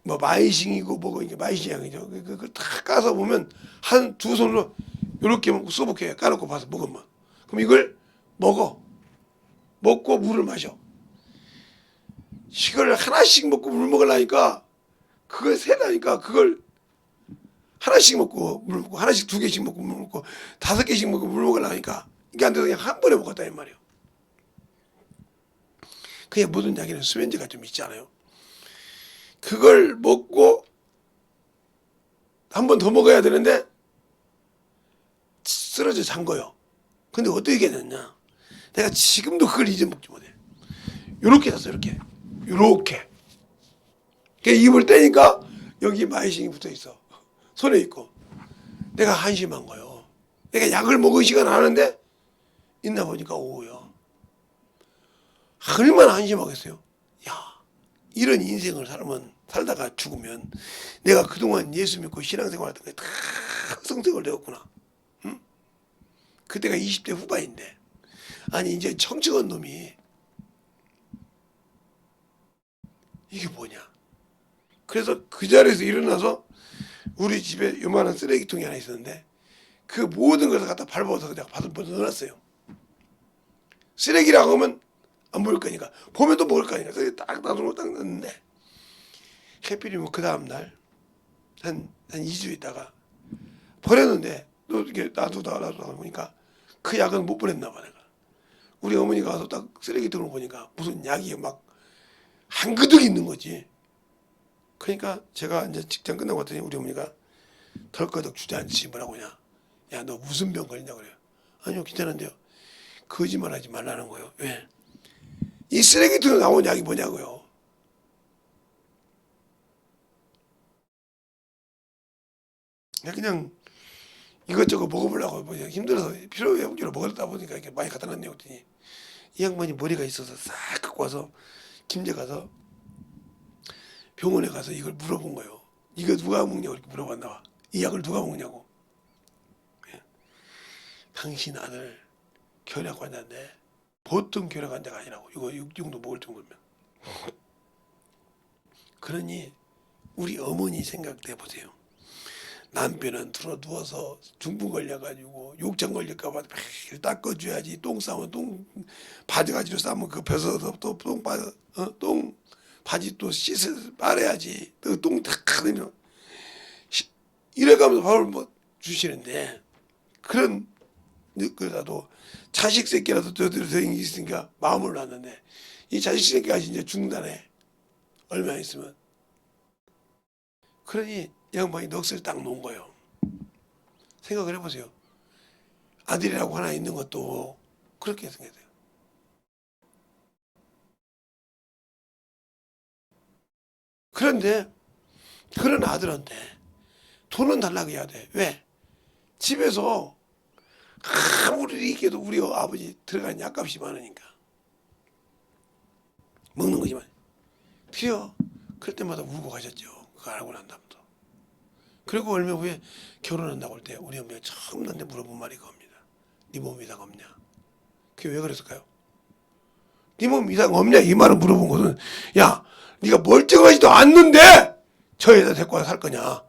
뭐 마이싱이고 뭐고 이게 마이싱이죠. 그거 다 까서 보면 한 2손으로 이렇게 써볼게 까놓고 봐서 먹으면. 그럼 이걸 먹고 물을 마셔. 이걸 하나씩 먹고 물 먹으려니까 그걸 세다니까 그걸 하나씩 먹고 물 먹고 하나씩 2개씩 먹고 물 먹고 5개씩 먹고 물 먹으려니까 이게 안 돼서 그냥 한 번에 먹었다 이 말이에요. 그게 모든 약에는 수면제가 좀 있잖아요. 그걸 먹고 한 번 더 먹어야 되는데 쓰러져 잔 거요. 근데 어떻게 됐냐? 내가 지금도 그걸 잊어먹지 못해. 요렇게 잤어, 요렇게. 요렇게. 입을 떼니까 여기 마이싱이 붙어 있어. 손에 있고. 내가 한심한 거요. 내가 약을 먹을 시간 안 하는데 있나 보니까 오후요. 얼마나 한심하겠어요. 야, 이런 인생을 살다가 죽으면 내가 그동안 예수 믿고 신앙생활 했던 게 다 성적을 내었구나. 응? 그때가 20대 후반인데. 아니 이제 청청한 놈이 이게 뭐냐. 그래서 그 자리에서 일어나서 우리 집에 요만한 쓰레기통이 하나 있었는데 그 모든 것을 갖다 밟아서 내가 바닥에 넣어놨어요. 쓰레기라고 하면 안 보일 거니까 보면 또 먹을 거니까 쓰레기 딱 놔두고 딱 넣었는데 해필이면 그 다음날 한 2주 있다가 버렸는데 또 이렇게 놔두다가 보니까 그 약은 못 버렸나 봐. 내가 우리 어머니가 와서 딱 쓰레기통을 보니까 무슨 약이 막 한 그득 있는 거지. 그러니까 제가 이제 직장 끝나고 왔더니 우리 어머니가 덜커덕 주저앉으시 뭐라고 하냐. 야, 너 무슨 병 걸리냐고 그래요. 아니요, 괜찮은데요. 거짓말하지 말라는 거예요. 왜? 이 쓰레기통에 나온 약이 뭐냐고요. 그냥 이것저것 먹어보려고 그냥 힘들어서 필요 회복제로 먹었다 보니까 이렇게 많이 갖다 놨네요. 그랬더니 이 양반이 머리가 있어서 싹 갖고 와서 김제 가서 병원에 가서 이걸 물어본 거예요. 이거 누가 먹냐고 이렇게 물어봤나 봐. 이 약을 누가 먹냐고. 당신 아들 결핵 환자인데 보통 결핵 환자가 아니라고. 이거 이 정도 먹을 정도면. 그러니 우리 어머니 생각해 보세요. 남편은 들어 누워서 중풍 걸려가지고 욕창 걸릴까봐 매일 닦아줘야지. 똥 싸면 똥 바지가지로 싸면 그 벼서서 또 똥 빠져 똥 바지 또 씻어 빨아야지. 또 똥 탁 하면 이래가면서 밥을 뭐 주시는데 그런 그래도 자식 새끼라도 저들 생이 있으니까 마음을 놨는데 이 자식 새끼가 이제 죽는다네. 얼마 있으면. 그러니 양반이 넋을 딱 놓은 거예요. 생각을 해보세요. 아들이라고 하나 있는 것도 그렇게 생각해요. 그런데 그런 아들한테 돈은 달라고 해야 돼. 왜? 집에서 아무리 이겨도 우리 아버지 들어간 약값이 많으니까 먹는 거지만 필요 그럴 때마다 울고 가셨죠. 그거 알고 난 다음부터. 그리고 얼마 후에 결혼한다고 할 때 우리 어머니가 처음 나한테 물어본 말이 그겁니다. 네 몸 이상 없냐? 그게 왜 그랬을까요? 네 몸 이상 없냐? 이 말을 물어본 것은 야 네가 멀쩡하지도 않는데 저 여자 데리고 와서 살 거냐?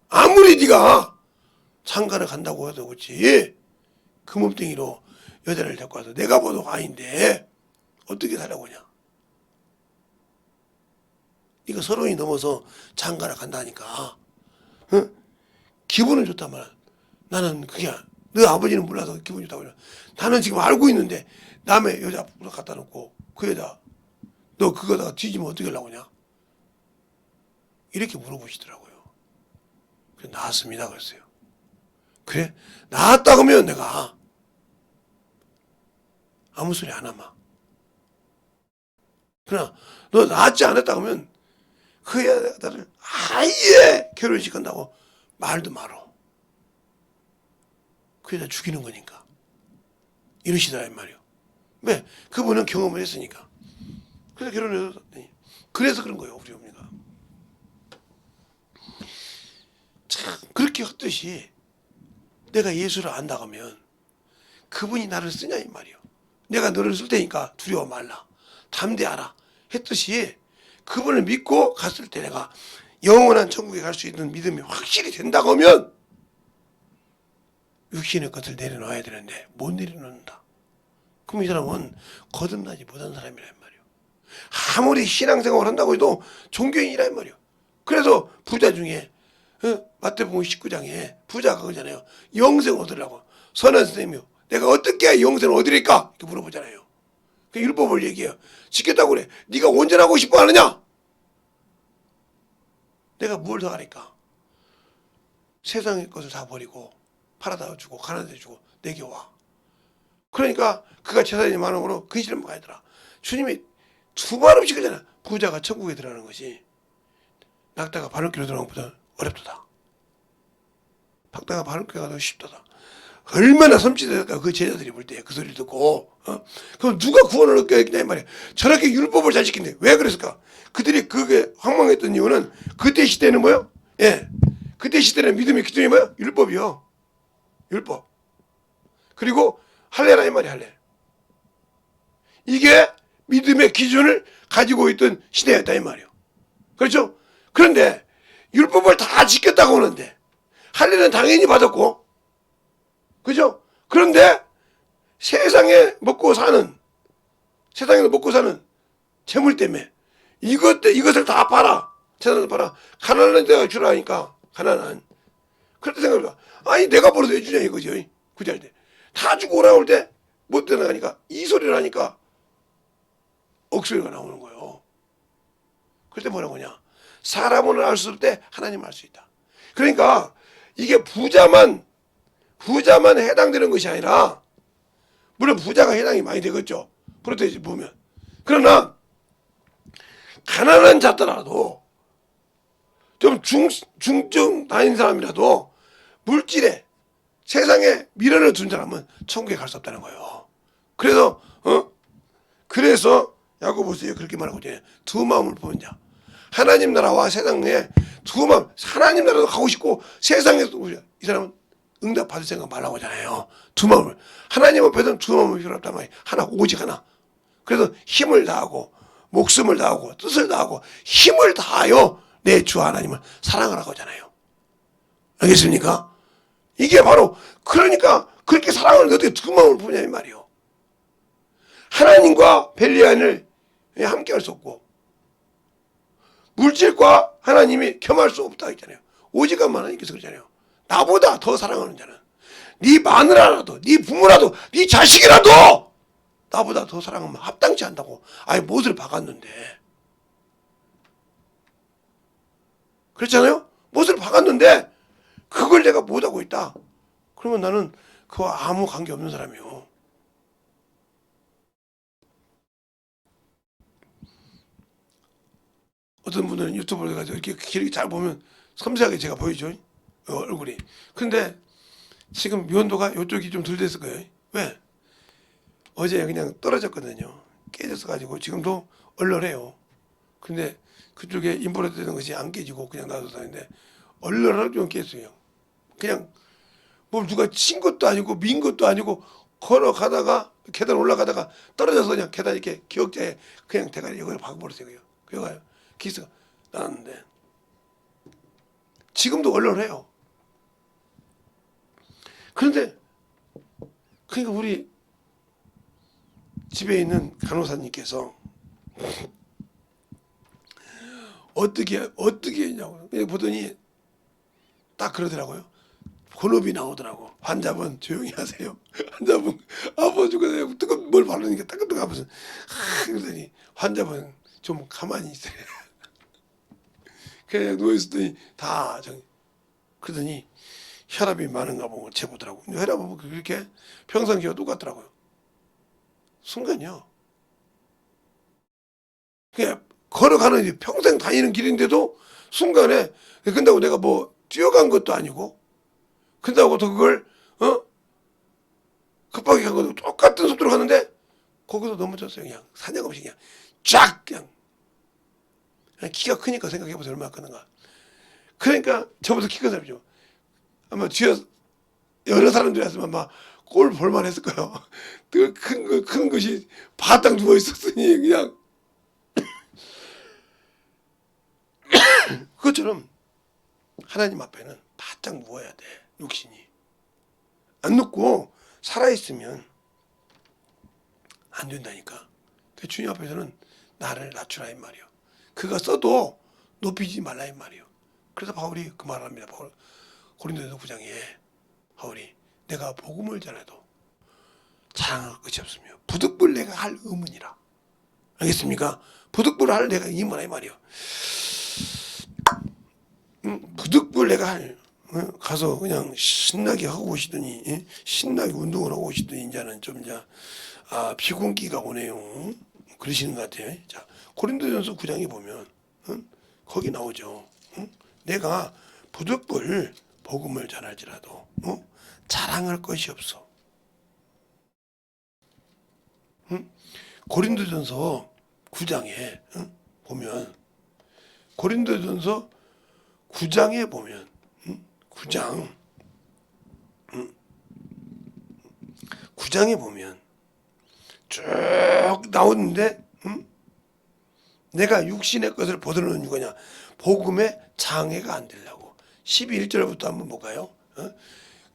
아무리 네가 상가를 간다고 해도 그렇지 그 몸뚱이로 여자를 데리고 와서 내가 봐도 아닌데 어떻게 살라고 하냐? 이거 서른이 넘어서 장가를 간다니까. 기분은 좋단 말이야. 나는 그게 너 아버지는 몰라서 기분 좋다고 그래. 나는 지금 알고 있는데 남의 여자 갖다 놓고 그 여자 너 그거다가 뒤지면 어떻게 하려고 하냐? 이렇게 물어보시더라고요. 그래 나았습니다 그랬어요. 그래 나았다 그러면 내가 아무 소리 안 하마. 그러나 너 나았지 않았다 그러면 그 여자를 아예 결혼식 한다고 말도 말어. 그 여자 죽이는 거니까. 이러시더라 이 말이요. 왜? 그분은 경험을 했으니까. 그래서 결혼해서 그래서 그런 거예요 우리 어머니가. 참 그렇게 헛듯이 내가 예수를 안다 하면 그분이 나를 쓰냐 이 말이요. 내가 너를 쓸 테니까 두려워 말라. 담대하라 했듯이 그분을 믿고 갔을 때 내가 영원한 천국에 갈 수 있는 믿음이 확실히 된다고 하면 육신의 것을 내려놔야 되는데 못 내려놓는다. 그럼 이 사람은 거듭나지 못한 사람이란 말이에요. 아무리 신앙생활을 한다고 해도 종교인이란 말이에요. 그래서 부자 중에 마태복음 19장에 부자가 그러잖아요. 영생 얻으려고 선한 선생님이요. 내가 어떻게 영생을 얻으릴까? 이렇게 물어보잖아요. 그 율법을 얘기해요. 지켰다고 그래. 네가 온전하고 싶어 하느냐? 내가 뭘 더 하니까 세상의 것을 다 버리고 팔아다 주고 가난해 주고 내게 와. 그러니까 그가 재산이 많음으로 근실을 먹어야더라. 주님이 두 번 없이 그잖아. 부자가 천국에 들어가는 것이 낙타가 바람길로 들어가는 것보다 어렵도다. 박다가 바람길로 가도 쉽도다. 얼마나 섬찟할까 그 제자들이 볼 때 그 소리를 듣고 그럼 누가 구원을 얻게 했냐 이 말이야. 저렇게 율법을 잘 지킨대. 왜 그랬을까? 그들이 그게 황망했던 이유는 그때 시대는 뭐요? 예, 그때 시대는 믿음의 기준이 뭐요? 율법이요. 율법. 그리고 할례라 이 말이야. 할례. 이게 믿음의 기준을 가지고 있던 시대였다 이 말이요. 그렇죠? 그런데 율법을 다 지켰다고 하는데 할례는 당연히 받았고, 그죠? 그런데 세상에서 먹고 사는 재물 때문에 이것을 다 팔아. 재산을 팔아. 가난한 데가 주라니까. 가난한. 그렇게 생각해봐. 아니 내가 벌어서 왜 주냐 이거죠. 굳이 할 때. 다 주고 오라고 할 때 못 되나가니까 이 소리를 하니까 억소리가 나오는 거예요. 그때 뭐라고 하냐. 사람은 알 수 없을 때 하나님은 알 수 있다. 그러니까 이게 부자만 해당되는 것이 아니라, 물론 부자가 해당이 많이 되겠죠. 프로테이지 보면. 그러나 가난한 자더라도 좀 중증 다닌 사람이라도 물질에 세상에 미련을 둔 사람은 천국에 갈 수 없다는 거예요. 그래서 야고보서에 그렇게 말하고 있잖아요. 두 마음을 보는 자. 하나님 나라와 세상에 두 마음. 하나님 나라도 가고 싶고 세상에도 이 사람은 응답 받을 생각 말라고 하잖아요. 두 마음을. 하나님 앞에서는 두 마음을 필요 없단 말이에요. 하나, 오직 하나. 그래서 힘을 다하고 목숨을 다하고 뜻을 다하고 힘을 다하여 내 주 하나님을 사랑하라고 하잖아요. 알겠습니까? 이게 바로, 그러니까 그렇게 사랑하는데 어떻게 두 마음을 보냐 이 말이에요. 하나님과 벨리안을 함께 할 수 없고 물질과 하나님이 겸할 수 없다 했잖아요. 오직한 하나님께서 그러잖아요. 나보다 더 사랑하는 자는 네 마누라라도 네 부모라도 네 자식이라도 나보다 더 사랑하면 합당치 않다고. 아예 못을 박았는데. 그렇잖아요. 못을 박았는데 그걸 내가 못하고 있다. 그러면 나는 그와 아무 관계없는 사람이에요. 어떤 분들은 유튜브를 해가지고 이렇게 길게 잘 보면 섬세하게 제가 보이죠. 얼굴이. 근데 지금 미온도가 이쪽이 좀 덜 됐을 거예요. 왜? 어제 그냥 떨어졌거든요. 깨져서 가지고 지금도 얼얼해요. 근데 그쪽에 인프레 되는 것이 안 깨지고 그냥 놔뒀다는데 얼얼하게 좀 깼어요. 그냥 뭘 누가 친 것도 아니고 민 것도 아니고 걸어가다가 계단 올라가다가 떨어져서 그냥 계단 이렇게 기역자에 그냥 대가리 여기를 박아버렸어요. 그거요. 기스가 나왔는데 지금도 얼얼해요. 그런데 그러니까 우리 집에 있는 간호사님께서 어떻게 했냐고 보더니 딱 그러더라고요. 혼업이 나오더라고. 환자분 조용히 하세요. 환자분 아파주고 뜨거운 뭘 바르니까 따끔따끔 하면서 그러더니 환자분 좀 가만히 있어요. 그냥 누워있었더니 다 그러더니 혈압이 많은가 보고 재보더라고. 혈압 보면 그렇게 평상시와 똑같더라고요. 순간이요. 그냥 걸어가는 평생 다니는 길인데도 순간에 근다고 내가 뭐 뛰어간 것도 아니고 근다고 또 그걸 급하게 간 것도 똑같은 속도로 갔는데 거기서 넘어졌어요. 그냥 사냥없이 그냥 쫙 그냥 키가 크니까 생각해보세요. 얼마나 크는가. 그러니까 저보다 키가 짧죠. 아마 뒤에 여러 사람들이 왔으면 아마 꼴 볼만 했을 거예요. 큰 것이 바닥 누워 있었으니 그냥 그것처럼 하나님 앞에는 바짝 누워야 돼. 육신이 안 눕고 살아있으면 안 된다니까. 주님 앞에서는 나를 낮추라 이 말이요. 그가 써도 높이지 말라 이 말이요. 그래서 바울이 그 말을 합니다. 고린도서 9장에 바울이 내가 복음을 전해도 자랑할 것이 없으며 부득불 내가 할 의문이라. 알겠습니까? 부득불 할 내가 의문이라 이 말이요. 부득불 내가 가서 그냥 신나게 하고 오시더니 신나게 운동을 하고 오시더니 이제는 좀 이제 피곤기가 오네요. 그러시는 것 같아요. 자, 고린도전서 9장에 보면 거기 나오죠. 내가 부득불 복음을 전할지라도 자랑할 것이 없어. 고린도전서 9장에 보면 고린도전서 9장에 보면 9장에 보면 쭉 나오는데 내가 육신의 것을 보드는 거냐 복음에 장애가 안 되려고 12절부터 한번 볼까요?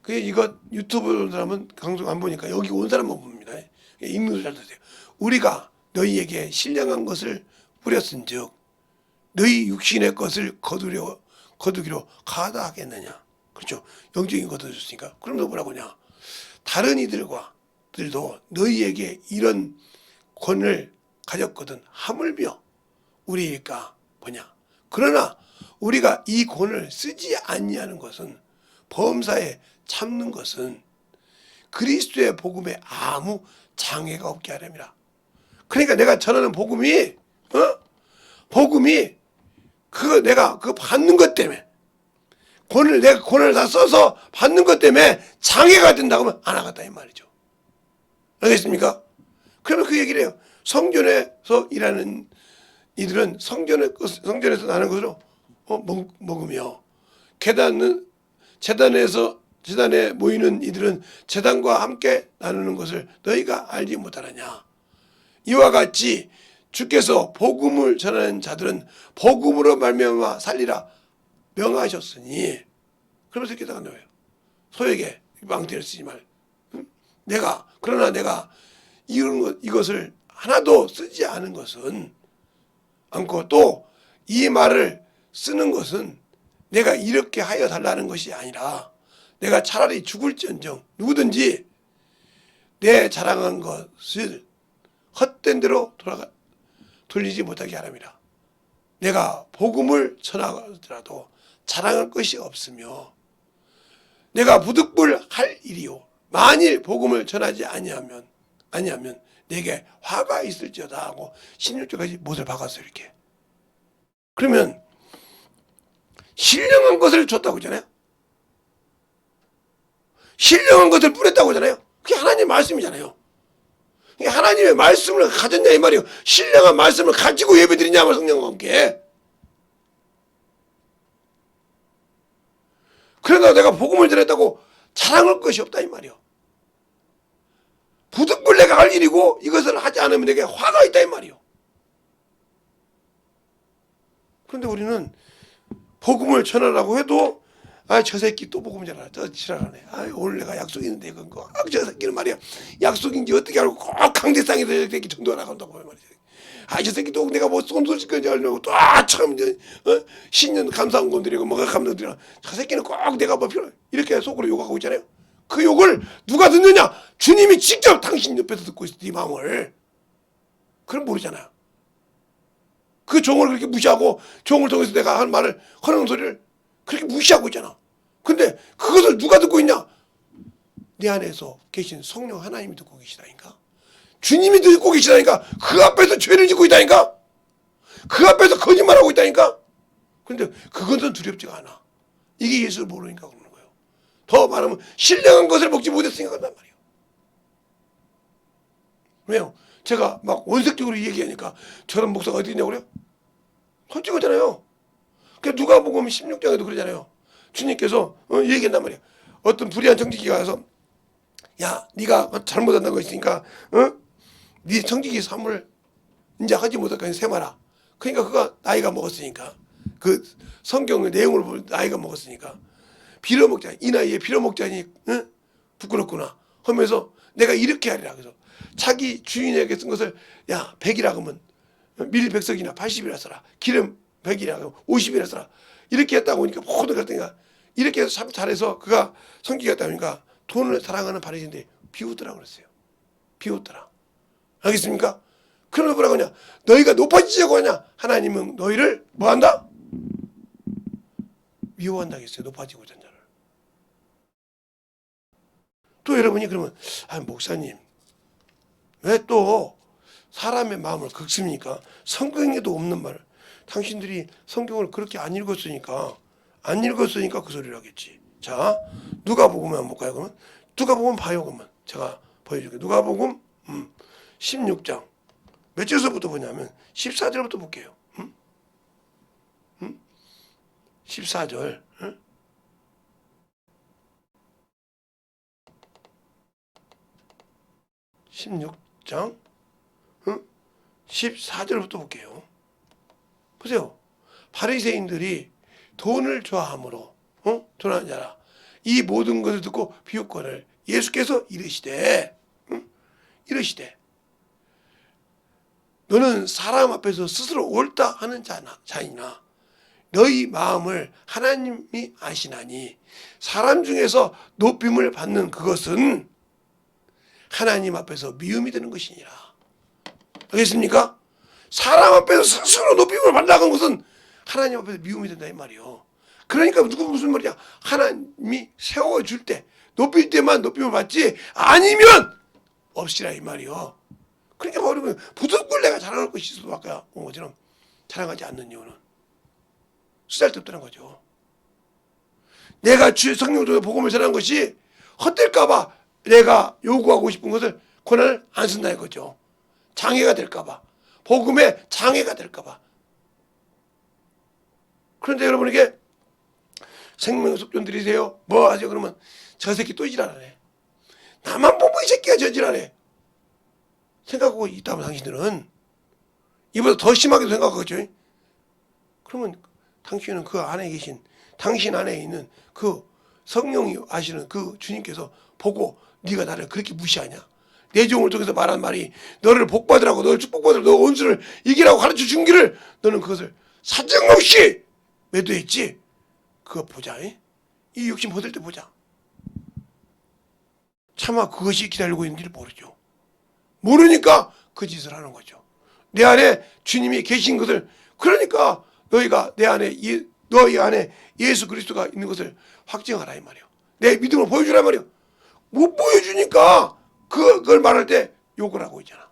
그게 이거 유튜브 사람은 방송 안 보니까 여기 온 사람만 봅니다. 읽는 잘 되세요. 우리가 너희에게 신령한 것을 뿌렸은즉 너희 육신의 것을 거두기로 가다하겠느냐. 그렇죠. 영적인 것을 줬으니까. 그럼 너 뭐라고 하냐. 다른 이들도 너희에게 이런 권을 가졌거든 하물며 우리가 뭐냐. 그러나 우리가 이 권을 쓰지 아니하는 것은 범사에 참는 것은 그리스도의 복음에 아무 장애가 없게 하렵니다. 그러니까 내가 전하는 복음이 그거 내가 그거 받는 것 때문에 내가 권을 다 써서 받는 것 때문에 장애가 된다고 하면 안 하겠다 이 말이죠. 알겠습니까? 그러면 그 얘기를 해요. 성전에서 일하는 이들은 성전에서 나는 것으로 먹으며 제단에 모이는 이들은 제단과 함께 나누는 것을 너희가 알지 못하느냐. 이와 같이 주께서 복음을 전하는 자들은 복음으로 말미암아 살리라 명하셨으니 그러면서 이렇게 나간다 거예요. 소에게 망대를 쓰지 말. 그러나 내가 이것을 하나도 쓰지 않은 것은 않고 또 이 말을 쓰는 것은 내가 이렇게 하여 달라는 것이 아니라 내가 차라리 죽을지언정 누구든지 내 자랑한 것을 헛된 대로 돌리지 못하게 하랍니다. 내가 복음을 전하더라도 자랑할 것이 없으며 내가 부득불 할 일이요 만일 복음을 전하지 아니하면 내게 화가 있을지어다 하고 16절까지 못을 박았어요. 이렇게. 그러면 신령한 것을 줬다고 하잖아요. 신령한 것을 뿌렸다고 하잖아요. 그게 하나님의 말씀이잖아요. 하나님의 말씀을 가졌냐 이 말이에요. 신령한 말씀을 가지고 예배드리냐면 성령과 함께. 그러나 내가 복음을 전했다고 자랑할 것이 없다 이 말이에요. 부득불 내가 할 일이고 이것을 하지 않으면 내게 화가 있다 이 말이에요. 그런데 우리는 복음을 전하라고 해도 저 새끼 또 복음 전하라. 저 지랄하네. 오늘 내가 약속 있는데 저 새끼는 말이야. 약속인지 어떻게 알고 꼭 강대상에서 저 새끼 전도하러 간다고 말이야. 저 새끼 또 내가 뭐 쏜소리까지 하려고 또 참 신년 감사원금 드리고 뭐가 감사드리고 저 새끼는 꼭 내가 뭐 필요 이렇게 속으로 욕하고 있잖아요. 그 욕을 누가 듣느냐? 주님이 직접 당신 옆에서 듣고 있어. 네 마음을. 그럼 모르잖아요. 그 종을 그렇게 무시하고 종을 통해서 내가 한 말을 하는 소리를 그렇게 무시하고 있잖아. 근데 그것을 누가 듣고 있냐? 내 안에서 계신 성령 하나님이 듣고 계시다니까. 주님이 듣고 계시다니까. 그 앞에서 죄를 짓고 있다니까. 그 앞에서 거짓말하고 있다니까. 그런데 그것은 두렵지가 않아. 이게 예수를 모르니까 그러는 거예요. 더 말하면 신령한 것을 먹지 못했으니까 그런단 말이에요. 왜요? 제가 막 원색적으로 얘기하니까 저런 목사가 어디 있냐고 그래요? 솔직하잖아요. 그 누가복음 16장에도 그러잖아요. 주님께서 얘기한단 말이에요. 어떤 불의한 청지기가 와서 야 네가 잘못한다는 거 있으니까 네 청지기 사물을 이제 하지 못할까 세마라. 그러니까 그가 나이가 먹었으니까 그 성경의 내용을 보면 나이가 먹었으니까 빌어먹자 이 나이에 빌어먹자니 부끄럽구나 하면서 내가 이렇게 하리라. 그래서 자기 주인에게 쓴 것을 야 100이라 그러면 밀 100석이나 80이라 써라. 기름 100이라 그러면 50이라 써라. 이렇게 했다고 하니까 모든 갈등이가 이렇게 해서 참 잘해서 그가 성기가 있다 보니까 돈을 사랑하는 바리새인들이 비웃더라 그랬어요. 비웃더라. 알겠습니까? 그러면 뭐라고 하냐? 너희가 높아지자고 하냐? 하나님은 너희를 뭐한다? 미워한다겠어요. 높아지고자 하는 자를. 또 여러분이 그러면 목사님 왜 또 사람의 마음을 긁습니까? 성경에도 없는 말을. 당신들이 성경을 그렇게 안 읽었으니까 그 소리를 하겠지. 자, 누가복음에 한번 볼까요? 그러면 누가복음 봐요. 그러면 제가 보여줄게요. 누가복음 16장 몇 절서부터 보냐면 14절부터 볼게요. 14절 16장 14절부터 볼게요. 보세요. 바리새인들이 돈을 좋아함으로 돈하는 자라 이 모든 것을 듣고 비웃거늘 예수께서 이르시되 너는 사람 앞에서 스스로 옳다 하는 자이나 너희 마음을 하나님이 아시나니 사람 중에서 높임을 받는 그것은 하나님 앞에서 미움이 되는 것이니라. 알겠습니까? 사람 앞에서 스스로 높임을 받는 것은 하나님 앞에서 미움이 된다 이 말이요. 그러니까 무슨 말이야? 하나님이 세워줄 때 높일 때만 높임을 받지 아니면 없이라 이 말이요. 그러니까 바로 부득불 내가 자랑할 것이 있어도 아까 온 것처럼 자랑하지 않는 이유는 쓰잘데없다는 거죠. 내가 주의 성령 중에 복음을 전하는 것이 헛될까봐 내가 요구하고 싶은 것을 권한을 안 쓴다 이거죠. 장애가 될까봐. 복음에 장애가 될까봐. 그런데 여러분에게 생명의 좀 드리세요. 뭐 하죠? 그러면 저 새끼 또 지랄하네. 나만 보고 이 새끼가 저 지랄해. 생각하고 있다면 당신들은 이보다 더 심하게도 생각하겠죠. 그러면 당신은 그 안에 계신 당신 안에 있는 그 성령이 아시는 그 주님께서 보고 네가 나를 그렇게 무시하냐. 내 종을 통해서 말한 말이 너를 복받으라고 너를 축복받으라고 너 원수를 이기라고 가르쳐 준 길을 너는 그것을 사정없이 매도했지. 그거 보자. 이 욕심 벗을 때 보자. 차마 그것이 기다리고 있는지를 모르죠. 모르니까 그 짓을 하는 거죠. 내 안에 주님이 계신 것을 그러니까 너희가 내 안에 너희 안에 예수 그리스도가 있는 것을 확증하라 이 말이요. 내 믿음을 보여주라 말이요. 못 보여주니까 그걸 말할 때 욕을 하고 있잖아.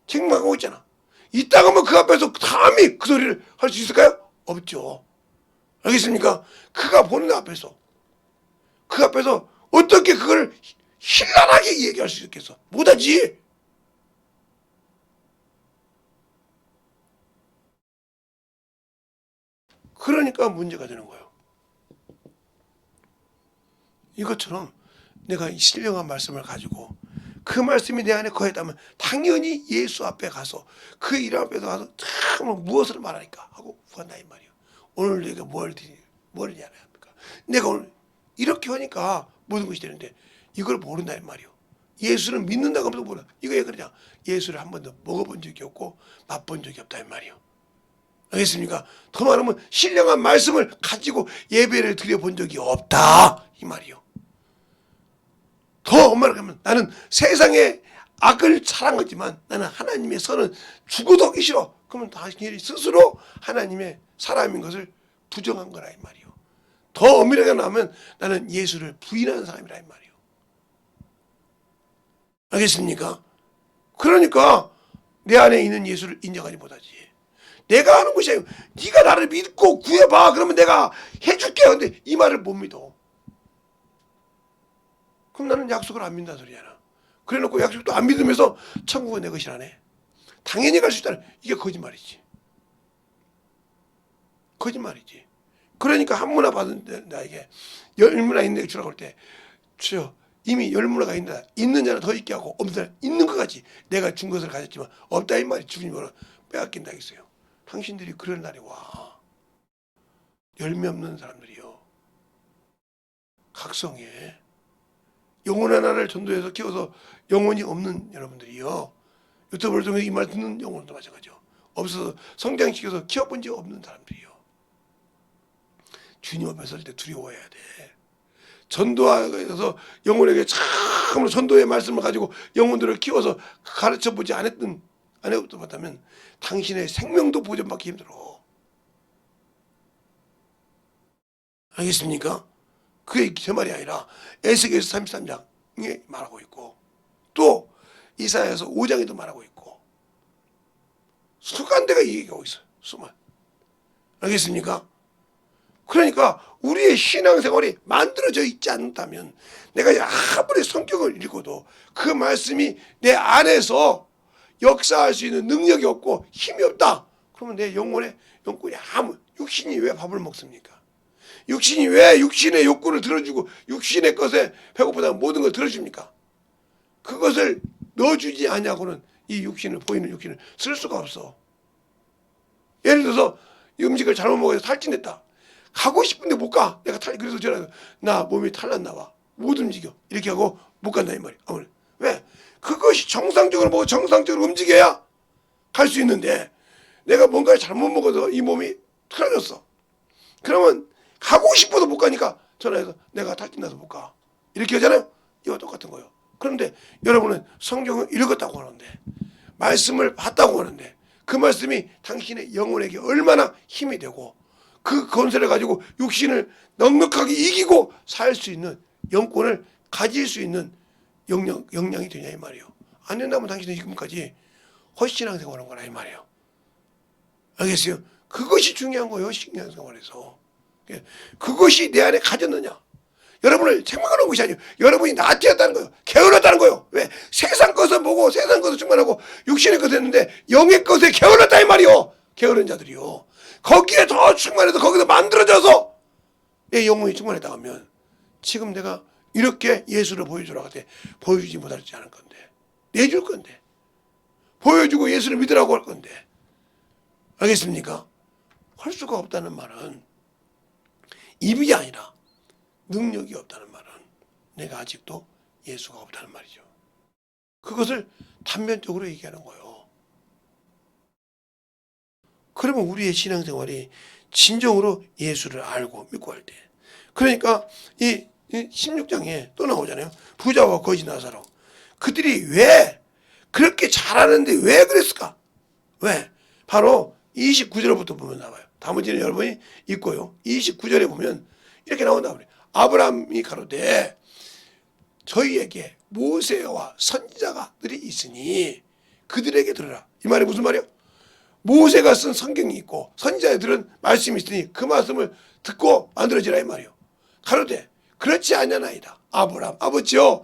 책망하고 있잖아. 이따가 하면 그 앞에서 감히 그 소리를 할 수 있을까요? 없죠. 알겠습니까? 그가 보는 앞에서 그 앞에서 어떻게 그걸 신랄하게 얘기할 수 있겠어? 못하지. 그러니까 문제가 되는 거예요. 이것처럼 내가 신령한 말씀을 가지고 그 말씀이 내 안에 거했다면 당연히 예수 앞에 가서 그 이름 앞에 가서 참 무엇을 말하니까 하고 구한다 이 말이에요. 오늘 내가 뭘 해야 합니까? 내가 오늘 이렇게 하니까 모든 것이 되는데 이걸 모른다 이 말이에요. 예수를 믿는다고 하면서 몰라. 이거 왜 그러냐? 예수를 한 번도 먹어본 적이 없고 맛본 적이 없다 이 말이에요. 알겠습니까? 더 말하면 신령한 말씀을 가지고 예배를 드려본 적이 없다 이 말이요. 더 엄마를 가면 나는 세상의 악을 사랑하지만 나는 하나님의 선은 죽어도 하기 싫어. 그러면 당신이 스스로 하나님의 사람인 것을 부정한 거라 이 말이요. 더 엄밀하게 나오면 나는 예수를 부인하는 사람이라 이 말이요. 알겠습니까? 그러니까 내 안에 있는 예수를 인정하지 못하지. 내가 하는 것이 아니고 네가 나를 믿고 구해봐. 그러면 내가 해줄게. 근데 이 말을 못 믿어. 그럼 나는 약속을 안 믿는다는 소리잖아. 그래놓고 약속도 안 믿으면서 천국은 내 것이라네. 당연히 갈 수 있다는 이게 거짓말이지. 거짓말이지. 그러니까 한 문화 받은 나에게 10문화 있는 데 주라고 할 때 주여 이미 10문화가 있는다. 있는 자는 더 있게 하고 없는 자는 있는 것 같이 내가 준 것을 가졌지만 없다 이 말이 주님으로 빼앗긴다 했어요. 당신들이 그런 날이 와. 열매 없는 사람들이요. 각성해. 영혼 하나를 전도해서 키워서 영혼이 없는 여러분들이요. 유튜브를 통해서 이 말 듣는 영혼도 마찬가지죠. 없어서 성장시켜서 키워본 적 없는 사람들이요. 주님 앞에 설 때 두려워해야 돼. 전도하여서 영혼에게 참으로 전도의 말씀을 가지고 영혼들을 키워서 가르쳐보지 않았던 당신의 생명도 보존받기 힘들어. 알겠습니까? 그게 제 말이 아니라 에스겔서 33장에 말하고 있고 또 이사야서 5장에도 말하고 있고 수간 데가 얘기하고 있어요. 수만. 알겠습니까? 그러니까 우리의 신앙생활이 만들어져 있지 않다면 내가 아무리 성경을 읽어도 그 말씀이 내 안에서 역사할 수 있는 능력이 없고 힘이 없다. 그러면 내 영혼이 육신이 왜 밥을 먹습니까? 육신이 왜 육신의 욕구를 들어주고 육신의 것에 배고프다면 모든 걸 들어줍니까? 그것을 넣어주지 않냐고는 이 육신을 보이는 육신을 쓸 수가 없어. 예를 들어서 이 음식을 잘못 먹어서 탈진했다. 가고 싶은데 못 가. 그래서 나 몸이 탈났나 봐. 못 움직여. 이렇게 하고 못 간다 이 말이야. 아무래도. 왜? 그것이 정상적으로 먹고 정상적으로 움직여야 갈 수 있는데 내가 뭔가를 잘못 먹어서 이 몸이 틀어졌어. 그러면 가고 싶어도 못 가니까 전화해서 내가 탈진나서 못 가. 이렇게 하잖아요. 이거 똑같은 거예요. 그런데 여러분은 성경을 읽었다고 하는데 말씀을 봤다고 하는데 그 말씀이 당신의 영혼에게 얼마나 힘이 되고 그 권세를 가지고 육신을 넉넉하게 이기고 살 수 있는 영권을 가질 수 있는 역량이 되냐 이 말이에요. 안 된다면 당신은 지금까지 헛신앙생활한 거라 이 말이에요. 알겠어요? 그것이 중요한 거예요. 신앙생활에서. 그것이 내 안에 가졌느냐. 여러분을 책망하는 것이 아니에요. 여러분이 나태했다는 거예요. 게을렀다는 거예요. 왜? 세상 것을 보고 세상 것을 충만하고 육신의 것을 했는데 영의 것에 게을렀다 이 말이요. 게으른 자들이요. 거기에 더 충만해서 거기서 만들어져서 내 영혼이 충만했다 하면 지금 내가 이렇게 예수를 보여주라고 할 때 보여주지 못하지 않을 건데 내줄 건데 보여주고 예수를 믿으라고 할 건데 알겠습니까? 할 수가 없다는 말은 입이 아니라 능력이 없다는 말은 내가 아직도 예수가 없다는 말이죠. 그것을 단면적으로 얘기하는 거예요. 그러면 우리의 신앙생활이 진정으로 예수를 알고 믿고 할 때 그러니까 이 16장에 또 나오잖아요. 부자와 거지 나사로 그들이 왜 그렇게 잘하는데 왜 그랬을까? 왜? 바로 29절부터 보면 나와요. 나머지는 여러분이 읽고요. 29절에 보면 이렇게 나온다 그래요. 아브라함이 가로되 저희에게 모세와 선지자가들이 있으니 그들에게 들으라. 이 말이 무슨 말이에요? 모세가 쓴 성경이 있고 선지자들은 말씀이 있으니 그 말씀을 듣고 만들어지라 이 말이에요. 가로되 그렇지 않냐나이다. 아브라함 아버지여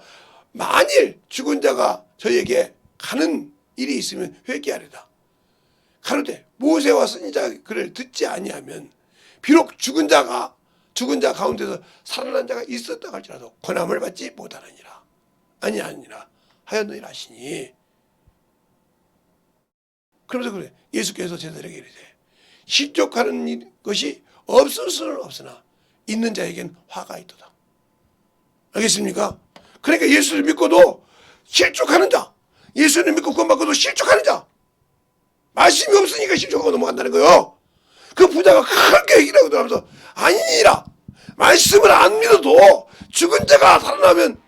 만일 죽은 자가 저희에게 가는 일이 있으면 회개하리다. 가로되 모세와 선지자 글을 듣지 아니하면 비록 죽은 자 가운데서 살아난 자가 있었다 할지라도 권함을 받지 못하느니라. 아니라 하였느니라 하시니. 그러면서 그래 예수께서 제자들에게 이르되 실족하는 것이 없을 수는 없으나 있는 자에겐 화가 있도다. 알겠습니까? 그러니까 예수를 믿고도 실족하는 자, 예수를 믿고 구원받고도 실족하는 자, 말씀이 없으니까 실족하고 넘어간다는 거예요. 그 부자가 크게 얘기라고 하면서 아니니라. 말씀을 안 믿어도 죽은 자가 살아나면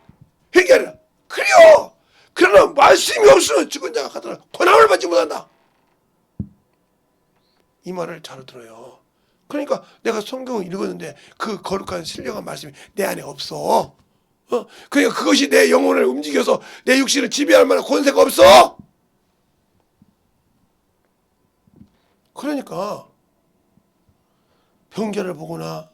회개하리라. 그래요. 그러나 말씀이 없으면 죽은 자가 가더라 권함을 받지 못한다. 이 말을 잘 들어요. 그러니까 내가 성경을 읽었는데 그 거룩한 신령한 말씀이 내 안에 없어. 그러니까 그것이 내 영혼을 움직여서 내 육신을 지배할 만한 권세가 없어. 그러니까 병자를 보거나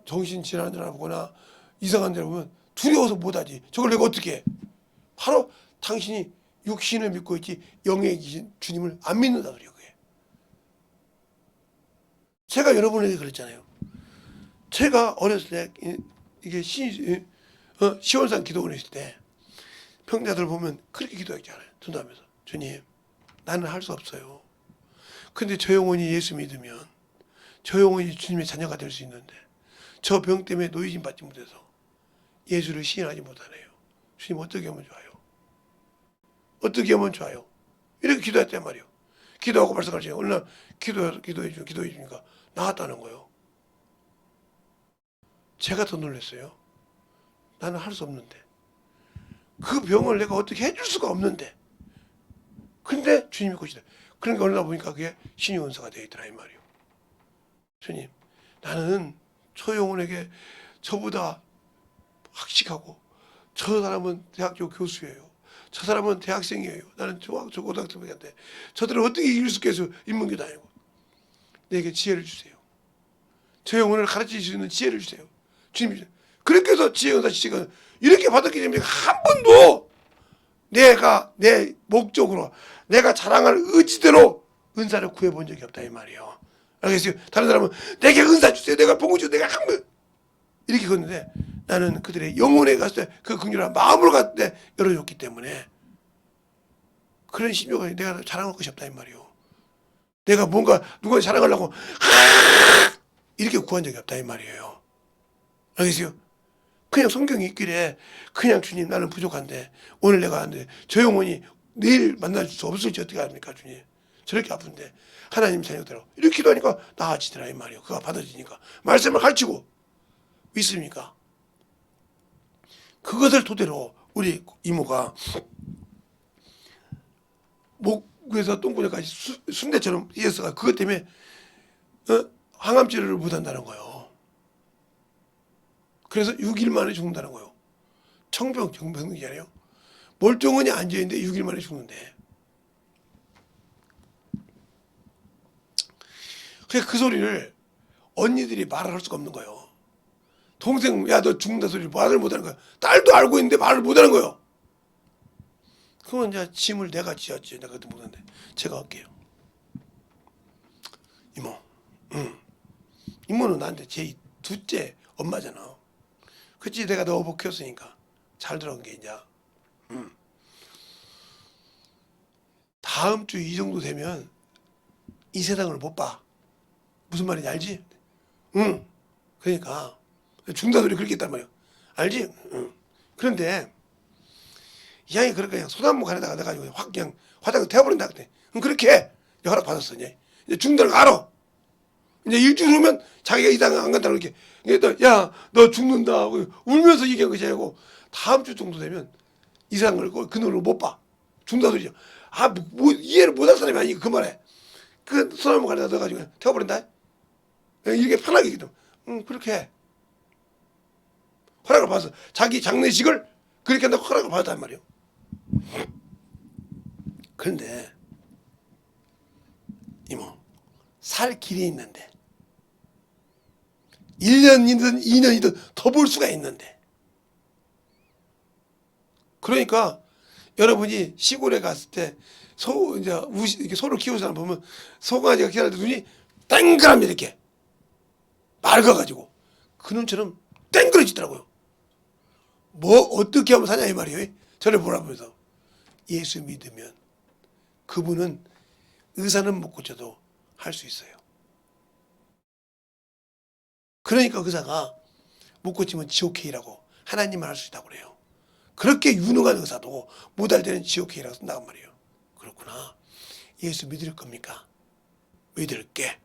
정신질환한 자를 보거나 이상한 데를 보면 두려워서 못하지. 저걸 내가 어떻게 해? 바로 당신이 육신을 믿고 있지 영의 주님을 안 믿는다 그래요. 그게. 제가 여러분에게 그랬잖아요. 제가 어렸을 때 이게 시원산 기도원에 있을 때 병자들 보면 그렇게 기도했잖아요. 전도하면서 주님 나는 할 수 없어요. 근데 저 영혼이 예수 믿으면 저 영혼이 주님의 자녀가 될 수 있는데 저 병 때문에 노예심 받지 못해서 예수를 시인하지 못하네요. 주님 어떻게 하면 좋아요? 어떻게 하면 좋아요? 이렇게 기도했단 말이에요. 기도하고 말씀하시죠. 어느 날 기도해 주니까 나았다는 거예요. 제가 더 놀랐어요. 나는 할 수 없는데 그 병을 내가 어떻게 해줄 수가 없는데 근데 주님이 고시다. 그러니까 어느 날 보니까 그게 신의 원사가 되어 있더라 이 말이에요. 주님 나는 저 영혼에게 저보다 학식하고, 저 사람은 대학교 교수예요, 저 사람은 대학생이에요, 나는 고등학생인데 저들을 어떻게 이길 수 있겠어요? 인문계도 아니고. 내게 지혜를 주세요. 저 영혼을 가르칠 수 있는 지혜를 주세요. 주님이 주세요. 그렇게 해서 지혜, 은사, 지식은 이렇게 받았기 때문에 한 번도 내가 내 목적으로, 내가 자랑할 의지대로 은사를 구해본 적이 없다 이 말이에요. 알겠어요? 다른 사람은 내게 은사 주세요, 내가 복을 주세요, 내가 한 번 이렇게 걷는데, 나는 그들의 영혼에 갔을 때 그 긍휼한 마음으로 갔을 때 열어줬기 때문에 그런 심정을 내가 자랑할 것이 없다 이 말이에요. 내가 뭔가 누가 자랑하려고 이렇게 구한 적이 없다 이 말이에요. 알겠어요? 그냥 성경이 있길래 그냥 주님 나는 부족한데 오늘 내가 하는데 저 영혼이 내일 만날 수 없을지 어떻게 합니까 주님? 저렇게 아픈데 하나님 자녀들하고 이렇게 기도하니까 나아지더라 이 말이에요. 그가 받아지니까 말씀을 가르치고 믿습니까? 그것을 토대로 우리 이모가 목에서 똥구녕까지 순대처럼 예수가 그것 때문에 항암 치료를 못한다는 거예요. 그래서 6일 만에 죽는다는 거예요. 정병이잖아요. 멀쩡하니 앉아있는데 6일 만에 죽는데. 그 소리를 언니들이 말을 할 수가 없는 거예요. 동생, 야, 너 죽는다 소리를 말을 못하는 거야. 딸도 알고 있는데 말을 못하는 거예요. 그건 이제 짐을 내가 지었지. 내가 그때 못하는데 제가 할게요. 이모, 이모는 나한테 제 둘째 엄마잖아. 그치, 내가 너 어복 키웠으니까 잘 들어간 게 이제 다음 주 이 정도 되면 이 세상을 못 봐. 무슨 말인지 알지? 응. 그러니까 죽는다 소리 그렇게 했단 말이야. 알지? 응. 그런데 이 양이 그렇게 그냥 소나무 가려다가 내가지고 확 그냥 화장을 태워버린다 그때. 그렇게 해. 허락 받았어 이제. 죽는다는 거 알아. 이제 일주일 후면 자기가 이상 안 간다고 이렇게. 야, 너 죽는다. 울면서 얘기한 것이 아니고 다음 주 정도 되면 이상을 그 눈으로 못 봐. 죽는다 소리죠. 아, 뭐 이해를 못할 사람이 아니고 그 말에. 그 소나무 가려다 넣어가지고 그냥 태워버린다. 이렇게 편하게 얘기해. 그렇게 해. 허락을 받아서 자기 장례식을 그렇게 한다고 허락을 받았단 말이에요. 그런데 이모, 살 길이 있는데 1년이든 2년이든 더 볼 수가 있는데, 그러니까 여러분이 시골에 갔을 때 이렇게 소를 키우는 사람 보면 소강아지가 키우는 눈이 땡그랍니다. 이렇게 맑아가지고 그 눈처럼 땡그러지더라고요. 뭐 어떻게 하면 사냐 이 말이에요. 저를 보라보면서 예수 믿으면 그분은 의사는 못 고쳐도 할 수 있어요. 그러니까 의사가 못 고치면 지옥회의라고 하나님만 할 수 있다고 그래요. 그렇게 유능한 의사도 못할 때는 지옥회의라고 쓴다고 말이에요. 그렇구나. 예수 믿을 겁니까? 믿을게.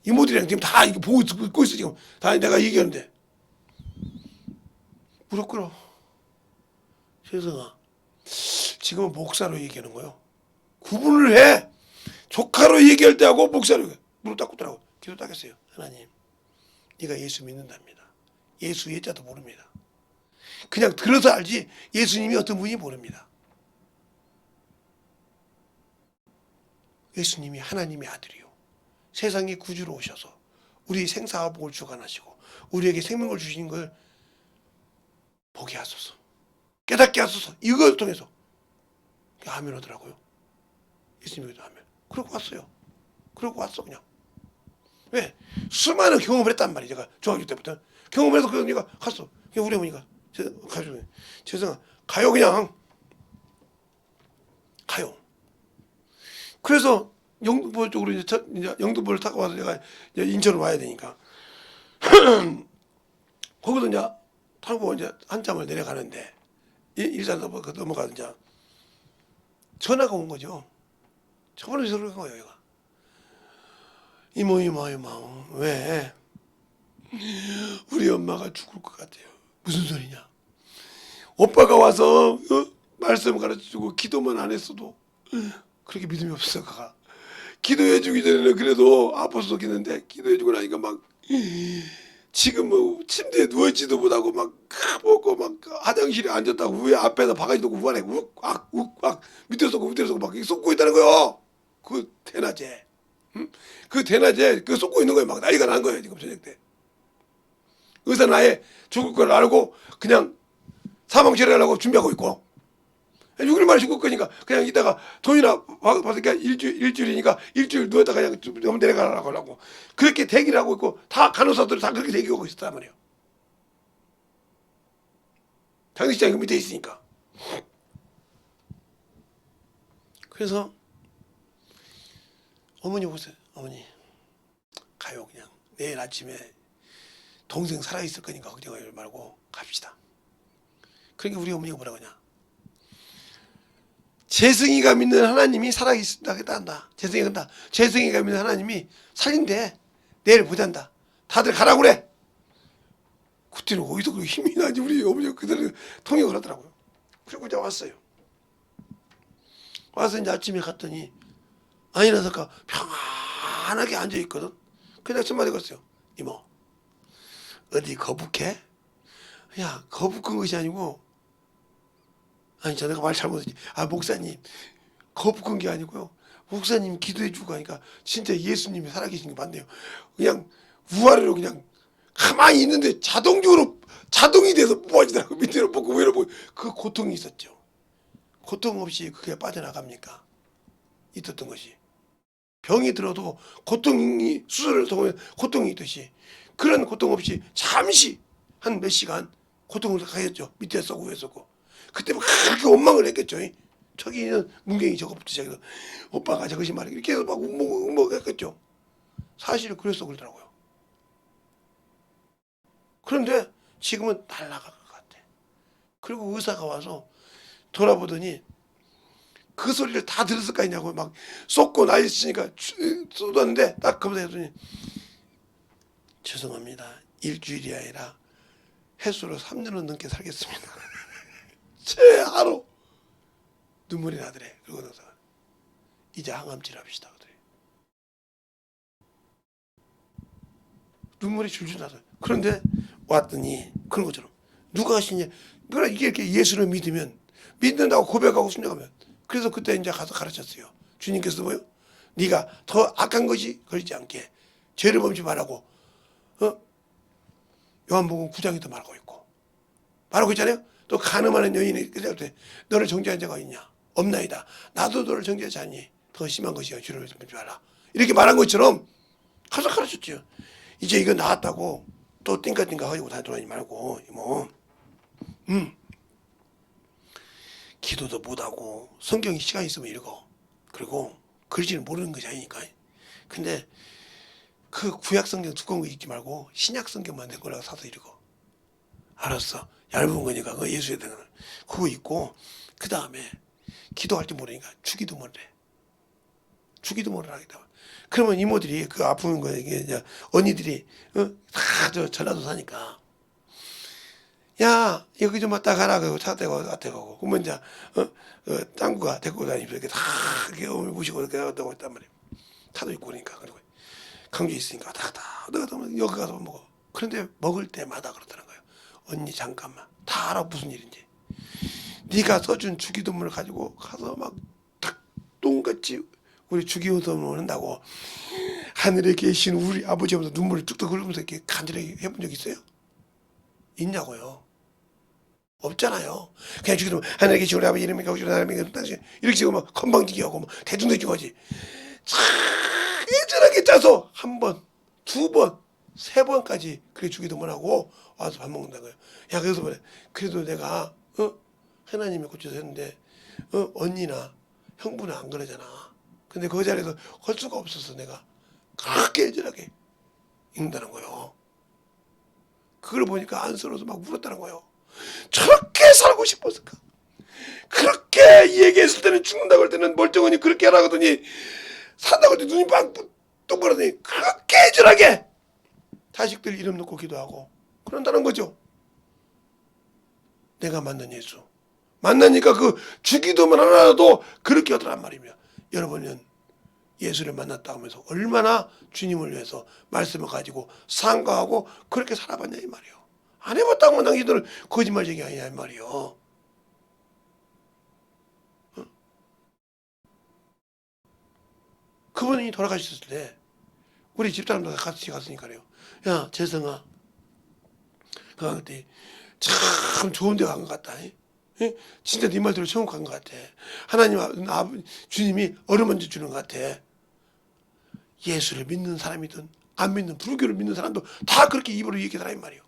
이모들이랑 지금 다 이거 보고 듣고 있어. 지금 다 내가 얘기하는데 무릎 꿇어. 세상아, 지금은 목사로 얘기하는 거예요. 구분을 해. 조카로 얘기할 때하고 목사로 무릎 딱 꿇더라고. 기도 딱 했어요. 하나님, 네가 예수 믿는답니다. 예수 예자도 모릅니다. 그냥 들어서 알지 예수님이 어떤 분인지 모릅니다. 예수님이 하나님의 아들이요, 세상의 구주로 오셔서 우리 생사와 복을 주관하시고 우리에게 생명을 주신 걸 보게 하소서, 깨닫게 하소서, 이걸 통해서 아멘 하더라고요. 예수님께도 아멘. 그러고 왔어요. 그러고 왔어 그냥. 왜? 수많은 경험을 했단 말이야. 제가 중학교 때부터 경험을 해서 그 언니가 갔어. 그냥 우리 어머니가 가지고 죄송아 가요, 그냥 가요. 그래서 영등포 쪽으로 이제 영등포를 타고 와서 제가 이제 인천으로 와야 되니까 거기서 이제 타고 이제 한참을 내려가는데 일산 넘어가서 이제 전화가 온 거죠. 저번에 전화가 온 거예요. 얘가 이모 왜 우리 엄마가 죽을 것 같아요. 무슨 소리냐? 오빠가 와서 말씀 가르쳐주고 기도만 안 했어도 그렇게 믿음이 없어. 그가 기도해주기 전에는 그래도 아파서 기는데 기도해주고 나니까 막 지금 뭐 침대에 누워있지도 못하고 막 먹고 막 화장실에 앉았다고 위에 앞에서 바가지 놓고 우안에 욱악 밑에서 밑에서 막 쏟고 있다는 거요. 그 대낮에, 응? 그 대낮에 그 쏟고 있는 거예요. 막 난리가 난 거예요. 지금 저녁 때. 의사는 아예 죽을 걸 알고 그냥 사망 처리하려고 준비하고 있고, 6일 만에 죽을 거니까 그냥 이따가 돈이나 받으니까 일주일이니까 일주일 누웠다가 그냥 좀 내려가라고 하려고 그렇게 대기를 하고 있고, 다 간호사들이 다 그렇게 대기하고 있었단 말이에요. 장례식장이 그 밑에 있으니까. 그래서 어머니 보세요. 어머니 가요. 그냥 내일 아침에 동생 살아있을 거니까 걱정하지 말고 갑시다. 그러니까 우리 어머니가 뭐라고 하냐, 재승이가 믿는 하나님이 살아있다 한다. 재승이가 믿는 하나님이 살린대. 내일 보잔다. 다들 가라고 그래. 그때는 어디서 그렇게 힘이 나지. 우리 어머니가 그대로 통역을 하더라고요. 그리고 이제 왔어요. 와서 이제 아침에 갔더니 아니라서까 편안하게 앉아있거든. 그냥 첫 마디 걸었어요. 이모, 어디 거북해? 야, 거북한 것이 아니고, 아니 내가 말 잘못했지. 아, 목사님, 거북한 게 아니고요, 목사님 기도해 주고 하니까 진짜 예수님이 살아계신 게 맞네요. 그냥 우아래로 그냥 가만히 있는데 자동이 돼서 뽑아지더라고. 밑으로 뽑고 위로 뽑고. 그 고통이 있었죠. 고통 없이 그게 빠져나갑니까? 있었던 것이. 병이 들어도 고통이, 수술을 통해 고통이 있듯이 그런 고통 없이 잠시 한 몇 시간 고통을 가졌죠. 밑에 쏘고 위에 쏘고. 그때 막 그렇게 원망을 했겠죠. 저기는 문경이 저거부터 시작해서 오빠가 저것이 말이야 이렇게 해서 막 웅먹 했겠죠. 사실은 그래서 그러더라고요. 그런데 지금은 날아갈 것 같아. 그리고 의사가 와서 돌아보더니 그 소리를 다 들었을 거 아니냐고 막 쏟고 난리 치니까 쏟았는데 딱 검사했더니 죄송합니다. 일주일이 아니라 횟수로 3년은 넘게 살겠습니다. 제 하루 눈물이 나더래. 그러고 나서 이제 항암질 합시다. 그래. 눈물이 줄줄 나서. 그런데 왔더니 그런 것처럼 누가 하시냐, 누가 이렇게 예수를 믿으면 믿는다고 고백하고 순종하면. 그래서 그때 이제 가서 가르쳤어요. 주님께서 뭐요? 네가 더 악한 것이 걸리지 않게 죄를 범치 말라고, 요한복음 9장에도 말하고 있고 말하고 있잖아요. 또 가늠하는 여인이 그때 너를 정죄한 자가 있냐? 없나이다. 나도 너를 정죄하지 않니? 더 심한 것이야. 죄를 범치 말라. 이렇게 말한 것처럼 가서 가르쳤죠. 이제 이거 나왔다고 또 띵까띵까 하고 다니지 말고 뭐 기도도 못하고 성경이 시간 있으면 읽어. 그리고 글씨는 모르는 것이 아니니까. 근데 그 구약 성경 두꺼운 거 읽지 말고 신약 성경만 된 거라고 사서 읽어. 알았어. 얇은 거니까 그 예수에 대한 거 그거 읽고, 그 다음에 기도할 줄 모르니까 주기도 못해. 주기도 못하라. 그러면 이모들이 그 아픈 거 이제 언니들이 다 저 전라도 사니까 야 여기 좀 왔다 가라. 그리고 차 대고 앞에 가고 그러면 이제 짱구가 데리고 다니면서 이렇게 다 이렇게 모시고 이렇게 하고 있단 말이에요. 차도 있고 그러니까. 그리고 강주에 있으니까 다 내가 여기 가서 먹어. 그런데 먹을 때마다 그러더라는 거예요. 언니 잠깐만, 다 알아 무슨 일인지. 네가 써준 주기도문을 가지고 가서 막 닭똥같이 우리 주기도문을 한다고 하늘에 계신 우리 아버지 하면서 눈물을 뚝뚝 흘리면서 이렇게 간절하게 해본 적 있어요? 있냐고요? 없잖아요. 그냥 주기도문 하늘에 계신 우리 아버지 이름이 가우시는 하나님의 당신 이렇게 지금 막 건방지게 하고 막 대중대중 하지. 예전하게 짜서 한 번, 두 번, 세 번까지 그렇게 주기도문 하고 와서 밥 먹는다는 거예요. 야, 그래서 그래. 그래도 내가 하나님이 고쳐서 했는데 언니나 형부는 안 그러잖아. 근데 그 자리에서 할 수가 없어서 내가 그렇게 예전하게 읽는다는 거예요. 그걸 보니까 안쓰러워서 막 울었다는 거예요. 저렇게 살고 싶었을까? 그렇게 얘기했을 때는 죽는다고 할 때는 멀쩡하니 그렇게 하라 하더니 산다고 할 때 눈이 빵 동그라더니 그렇게 예전하게 자식들 이름 놓고 기도하고 그런다는 거죠. 내가 만난 예수 만나니까 그 주기도문 하나라도 그렇게 하더란 말입니다. 여러분은 예수를 만났다 하면서 얼마나 주님을 위해서 말씀을 가지고 상가하고 그렇게 살아봤냐 이 말이에요. 안 해봤다고 하면 당신들은 거짓말 얘기 아니냐 이 말이에요. 그분이 돌아가셨을 때 우리 집사람들 같이 갔으니까요. 야 재성아, 그때 참 좋은 데 간 것 같다. 예? 진짜 네 말대로 천국 간 것 같아. 하나님 주님이 어루만져 주는 것 같아. 예수를 믿는 사람이든 안 믿는 불교를 믿는 사람도 다 그렇게 입으로 얘기하더라 이 말이에요.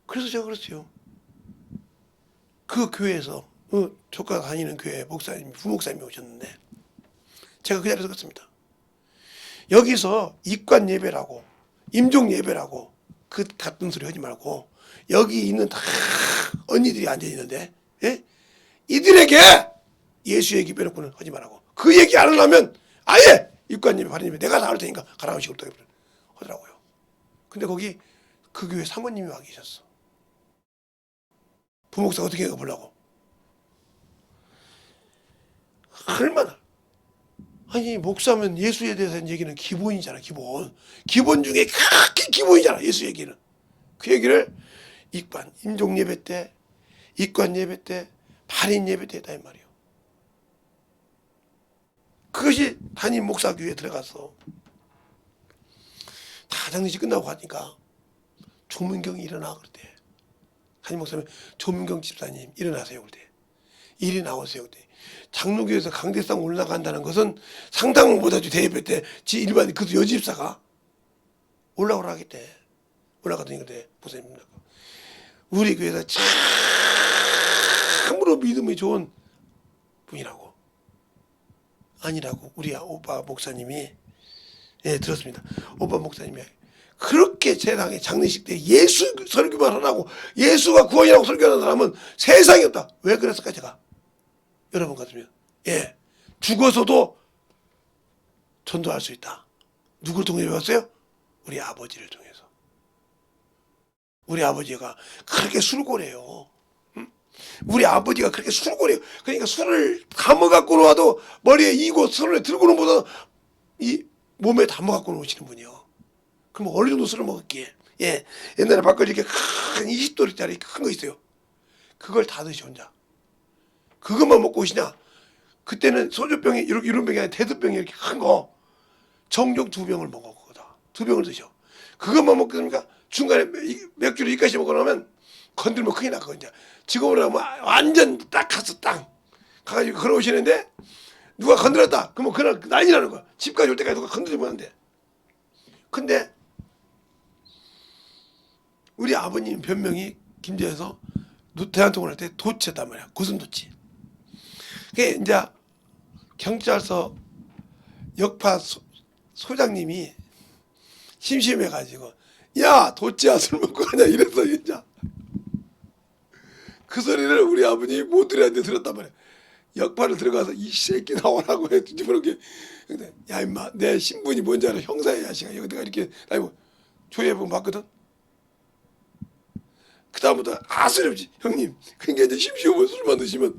그래서 제가 그랬어요. 그 교회에서 조카가 다니는 교회 목사님, 부목사님이 오셨는데 제가 그 자리에서 그랬습니다. 여기서 입관 예배라고 임종 예배라고 그 같은 소리 하지 말고 여기 있는 다 언니들이 앉아 있는데 예? 이들에게 예수 얘기 빼놓고는 하지 말라고. 그 얘기 안 하려면 아예 입관 예배, 바른 예배 내가 다 할 테니까 가라고 식으로 하더라고요. 근데 거기 그 교회 사모님이 와 계셨어. 부목사 어떻게 가보려고. 얼마나. 아니 목사면 예수에 대해서 얘기는 기본이잖아. 기본 중에 그렇게 기본이잖아. 예수 얘기는. 그 얘기를 입관 임종 예배 때, 입관 예배 때, 발인 예배 때 했다 이 말이에요. 그것이 담임 목사 교회에 들어가서 다 장례식 끝나고 가니까 조문경이 일어나 그랬대. 담임 목사님 조문경 집사님 일어나세요 그랬대. 일이 나오세요 그랬대. 장로교에서 강대상 올라간다는 것은 상당을 못하지. 대예배 때 지 일반 그 여집사가 올라오라 하겠대. 올라가더니 그래 목사님 우리 교회에서 참으로 믿음이 좋은 분이라고. 아니라고 우리 오빠 목사님이 들었습니다. 오빠 목사님이 그렇게 세상에 장례식 때 예수 설교만 하라고 예수가 구원이라고 설교하는 사람은 세상에 없다. 왜 그랬을까 제가 여러분 같으면 죽어서도 전도할 수 있다. 누구를 통해 배웠어요? 우리 아버지를 통해서. 우리 아버지가 그렇게 술고래요. 우리 아버지가 그렇게 술고래요. 그러니까 술을 담아갖고 와도 머리에 이고 술을 들고는 보다 이 몸에 담아갖고 오시는 분이요. 그럼 어느 정도 술을 먹었기에 옛날에 밖에 이렇게 큰 20도짜리 큰 거 있어요. 그걸 다 드시 혼자. 그것만 먹고 오시냐? 그때는 소주병이 이런 병이 아니라 대두병이 이렇게 큰 거 정종 2병을 먹어. 그거다 2병을 드셔. 그것만 먹게 되니까 중간에 맥주를 이까지 먹고 나면 건들면 큰일 나. 그거 이제 지금으로 하면 완전 딱 갔어. 땅 가가지고 걸어오시는데 누가 건드렸다 그러면 그날 난리 나는 거야. 집까지 올 때까지 누가 건드리면 안 돼. 근데 우리 아버님 변명이 김제에서 대한통을 할 때 도치였단 말이야. 고슴도치. 그게 이제 경찰서 역파 소장님이 심심해가지고 야 도치야 술 먹고 가냐 이랬어. 진짜 그 소리를 우리 아버님이 모두한테 들었단 말이야. 역파를 들어가서 이 새끼 나오라고 해 뒤집어놓게. 근데 야 임마 내 신분이 뭔지 알아? 형사의 야식아. 여기다가 이렇게 아이고 조회해보면 봤거든. 그 다음부터 아스럽지 형님. 그러니까 이제 심심하면 술만 드시면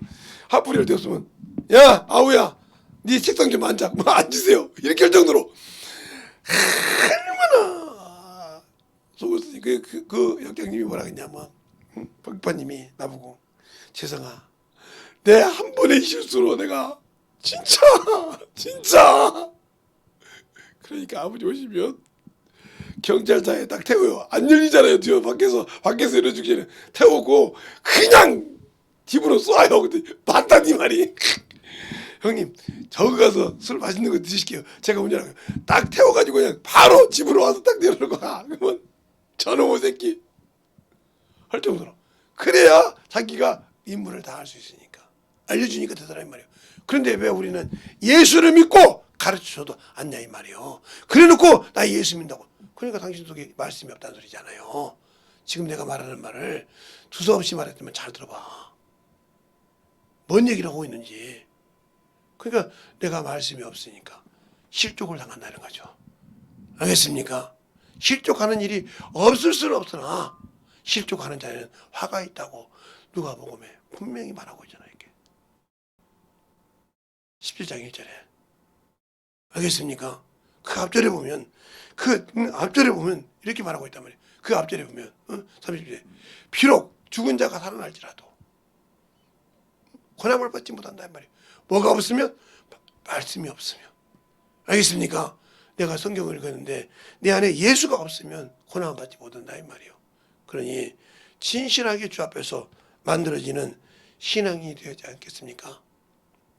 하프리를 되었으면 야 아우야 네 책상 좀 앉아. 뭐 앉으세요. 이렇게 할 정도로 얼마나 속았으니 그 역장님이 뭐라 그랬냐면 박파님이 나보고 재성아 내 한 번의 실수로 내가 진짜 그러니까 아버지 오시면 경찰차에 딱 태워요. 안 열리잖아요. 뒤에 밖에서 열어주기 전에 태우고 그냥 집으로 쏴요. 근데 맞다니 말이. 형님 저기 가서 술 맛있는 거 드실게요. 제가 운전하고 딱 태워가지고 그냥 바로 집으로 와서 딱 내려놓고 가. 그러면 저놈의 새끼 할 정도로. 그래야 자기가 임무를 다 할 수 있으니까. 알려주니까 되더라 이 말이에요. 그런데 왜 우리는 예수를 믿고 가르쳐줘도 않냐 이 말이에요. 그래놓고 나 예수 믿는다고. 그러니까 당신 속에 말씀이 없다는 소리잖아요. 지금 내가 말하는 말을 두서없이 말했으면 잘 들어봐. 뭔 얘기를 하고 있는지. 그러니까 내가 말씀이 없으니까 실족을 당한다는 거죠. 알겠습니까? 실족하는 일이 없을 수는 없으나 실족하는 자에는 화가 있다고 누가복음에 분명히 말하고 있잖아요. 17장 1절에. 알겠습니까? 그 앞절에 보면 그 앞절에 보면 이렇게 말하고 있단 말이에요. 그 앞절에 보면 30절에 비록 죽은 자가 살아날지라도 고난을 받지 못한다 이 말이에요. 뭐가 없으면? 말씀이 없으면. 알겠습니까? 내가 성경을 읽었는데 내 안에 예수가 없으면 고난을 받지 못한다 이 말이에요. 그러니 진실하게 주 앞에서 만들어지는 신앙인이 되어야지 않겠습니까?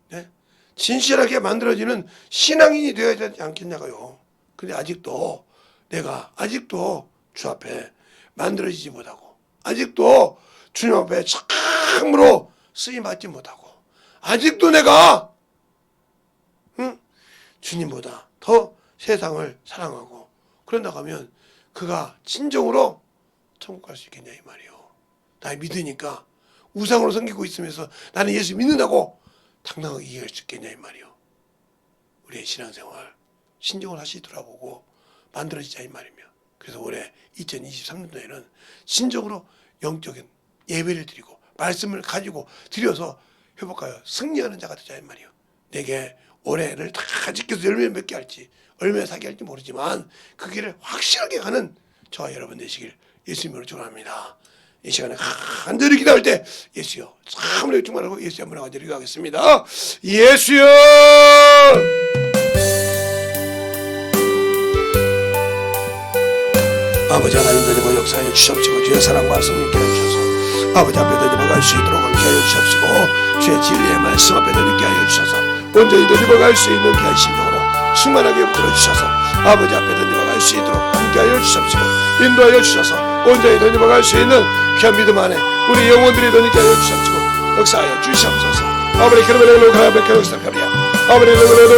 네? 진실하게 만들어지는 신앙인이 되어야 되지 않겠냐고요. 근데 아직도 내가 주 앞에 만들어지지 못하고 아직도 주님 앞에 참으로 쓰임 받지 못하고 아직도 내가 주님보다 더 세상을 사랑하고 그런다고 하면 그가 진정으로 천국 갈 수 있겠냐 이 말이에요. 나 믿으니까 우상으로 섬기고 있으면서 나는 예수 믿는다고 당당하게 얘기할 수 있겠냐 이 말이에요. 우리의 신앙생활 신정을 다시 돌아보고 만들어지자 이 말이며 그래서 올해 2023년도에는 진정으로 영적인 예배를 드리고 말씀을 가지고 드려서 회복하여 승리하는 자가 되자 이 말이에요. 내게 올해를 다 지켜서 열매 맺게 할지 얼마나 사게 할지 모르지만 그 길을 확실하게 가는 저와 여러분 되시길 예수님으로 축원합니다. 이 시간에 간절히 기도할 때 예수여 참으로 충만하고 예수의 한번 가지고 하겠습니다. 예수여 아버지 하나님 되고 역사하여 주시옵시고 주의 사랑과 성령께 주셔서 아버지 앞에 되짚어갈 수 있도록 함께 하여 주시옵시고 주의 진리의 말씀 앞에 되짚게 하여 주셔서 온전히 되짚어갈 수 있는 귀한 심령으로 충만하게 붙들어 주셔서 아버지 앞에 되짚어갈 수 있도록 함께 하여 주시옵시고 인도하여 주셔서 온전히 되짚어갈 수 있는 귀한 믿음 안에 우리 영혼들이 되짚게 하여 주시옵시고 역사하여 주시옵소서 아버지 그러므로 가야베 그러스터카리아 아버지 그러므로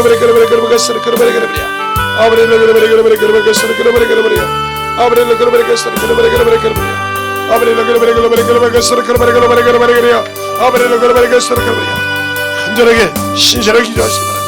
간절하게 신실하게 기도하시기 바랍니다.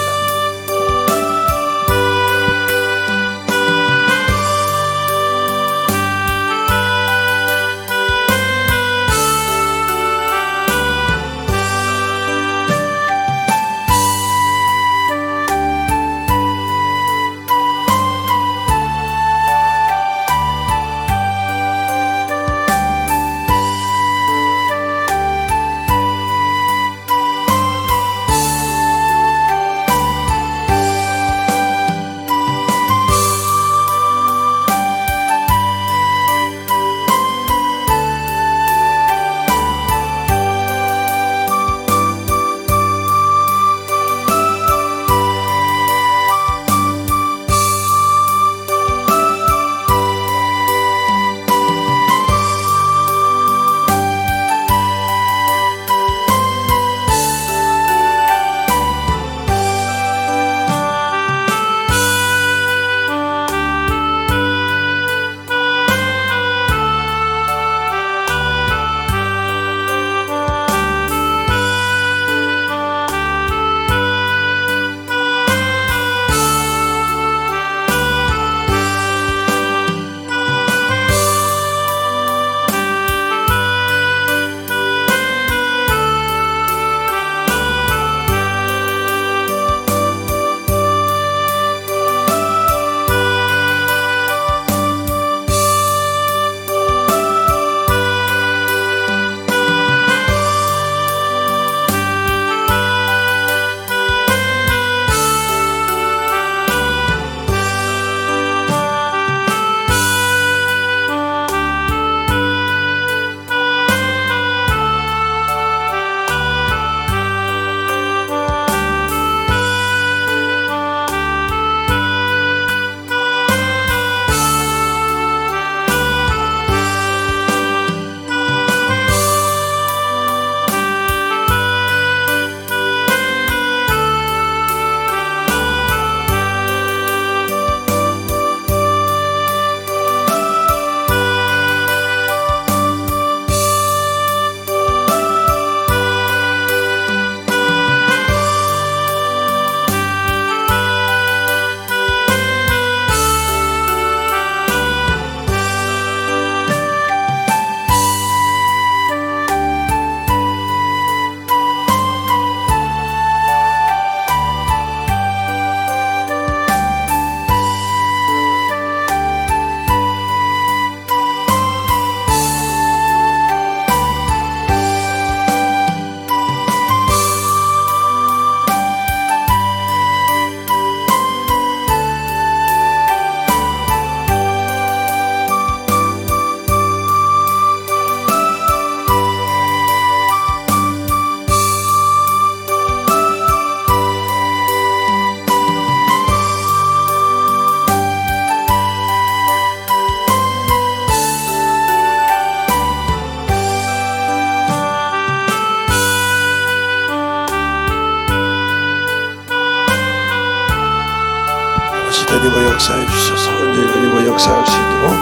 역사해 주셔서 온전히 덧입어 역사할 수 있도록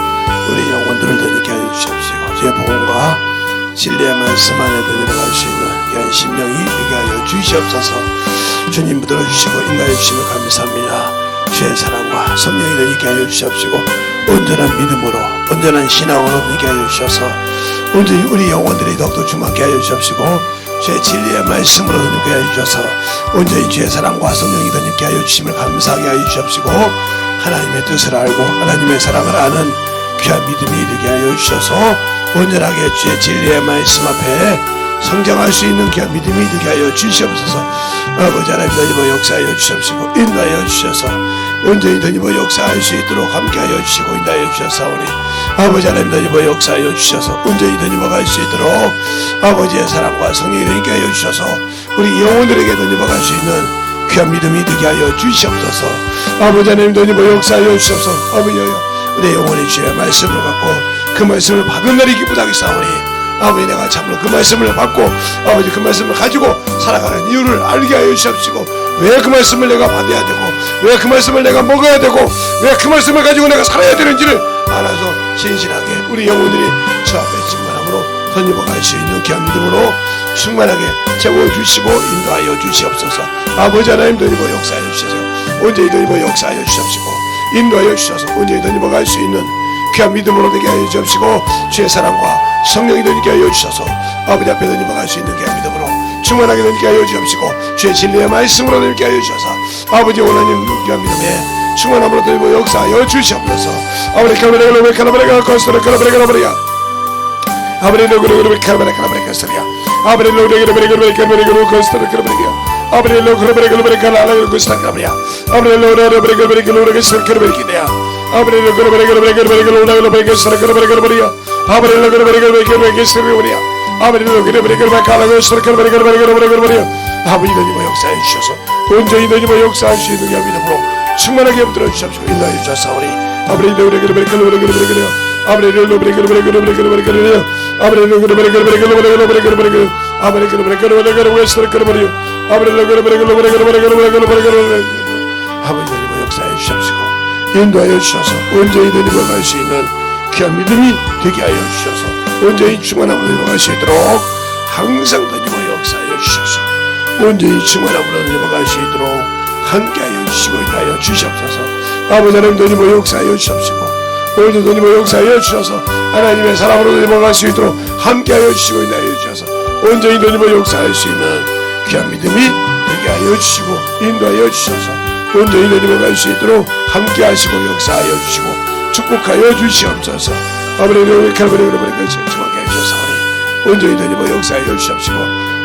우리 영혼들을 덧입게 하여 주시옵시고 주의 복음과 진리의 말씀 안에 덧입어갈 수 있는 귀한 심령이 되게 하여 주시옵소서. 주님 붙들어 주시고 인도하여 주시면 감사합니다. 주의 사랑과 성령이 덧입게 하여 주시옵시고 온전한 믿음으로 온전한 신앙으로 덧입게 하여 주셔서 온전히 우리 영혼들이 더욱더 주목하게 하여 주시옵시고 주의 진리의 말씀으로 덧입게 하여 주셔서 온전히 주의 사랑과 성령이 덧입게 하여 주심을 감사하게 하여 주시옵시고 하나님의 뜻을 알고 하나님의 사랑을 아는 귀한 믿음이 되게 하여 주셔서 온전하게 주의 진리의 말씀 앞에 성장할 수 있는 귀한 믿음이 되게 하여 주시옵소서. 아버지 하나님 덧입어 역사하여 주시옵시고 인도하여 주셔서 온전히 덧입어 역사할 수 있도록 함께하여 주시고 인도하여 주셨사오니 아버지 하나님 덧입어 역사하여 주셔서 온전히 덧입어 갈 수 있도록 아버지의 사랑과 성령이 되게 하여 주셔서 우리 영혼들에게 덧입어 갈 수 있는 귀한 믿음이 되게 하여 주시옵소서. 아버지 하나님 덧입어 역사하여 주셔서 아버지 우리 영혼이 주의 말씀을 받고 그 말씀을 받은 날이 기쁘다겠사오니 아버지 내가 참으로 그 말씀을 받고 아버지 그 말씀을 가지고 살아가는 이유를 알게 하여 주시옵시고 왜 그 말씀을 내가 받아야 되고 왜 그 말씀을 내가 먹어야 되고 왜 그 말씀을 가지고 내가 살아야 되는지를 알아서 신실하게 우리 영혼들이 저 앞에 충만함으로 덧입어갈 수 있는 귀한 믿음으로 충만하게 채워주시고 인도하여 주시옵소서. 아버지 하나님 덧입어 역사하여 주셔서 온전히 덧입어 역사하여 주시옵시고 인도하여 주셔서 온전히 덧입어갈 수 있는 귀한 믿음으로 되게 하여 주옵시고 주의 사랑과 성령이 되게 하여 주셔서 아버지 앞에 덧입어갈 수 있는 귀한 믿음으로 충만하게 되게 하여 주옵시고 주의 진리의 말씀으로 되게 하여 주셔서 아버지 원하는 귀한 믿음에 충만함으로 덧입어 역사하여 주시옵소서. 아버지 카메라가 카메라가 코스터를 카메라가 아버지 로그로그 카메라가 스리야 아버지 로그로그 코스터를 카메라가 아버지 로그로그 카메라가 코스터를 카메라가 아버지 로그로그 스르 카메라가 아버지 로그로그 스르 카메라가 아버지 로그로그 스르 카메라가 아버지 로그로그 카메라가 스르 카메라가 아버지 덧입어 역사해 주셔서 온전히 덧입어 역사할 수 있는 믿음으로 충만하게 붙들어 주시옵시고 인도하여 주셨사오니 아버지 로그로그 아버지 역사해 주십시오. 인도하여 주셔서 온전히 덧입어 갈 수 있는 귀한 믿음이 되게 하여 주셔서 온전히 충만함으로 덧입어 수 있도록 항상 덧입어 역사하여 주셔서 온전히 충만함으로 덧입어 갈 수 있도록 함께하여 주시고 인도하여 주시옵소서. 아버지 하나님 덧입어 역사하여 주십시오. 오늘도 덧입어 역사하여 주셔서 하나님의 사랑으로 덧입어 갈 수 있도록 함께하여 주시고 인도하여 주셔서 온전히 덧입어 역사할 수 있는 귀한 믿음이 되게 하여 주시고 인도하여 주셔서 온전히 덧입어 갈 수 있도록 함께하시고 역사하여 주시고 축복하여 주시옵소서. 아버지를 칼바리를 축복하여 주셔서 온전히 덧입어 역사하여 주시옵시고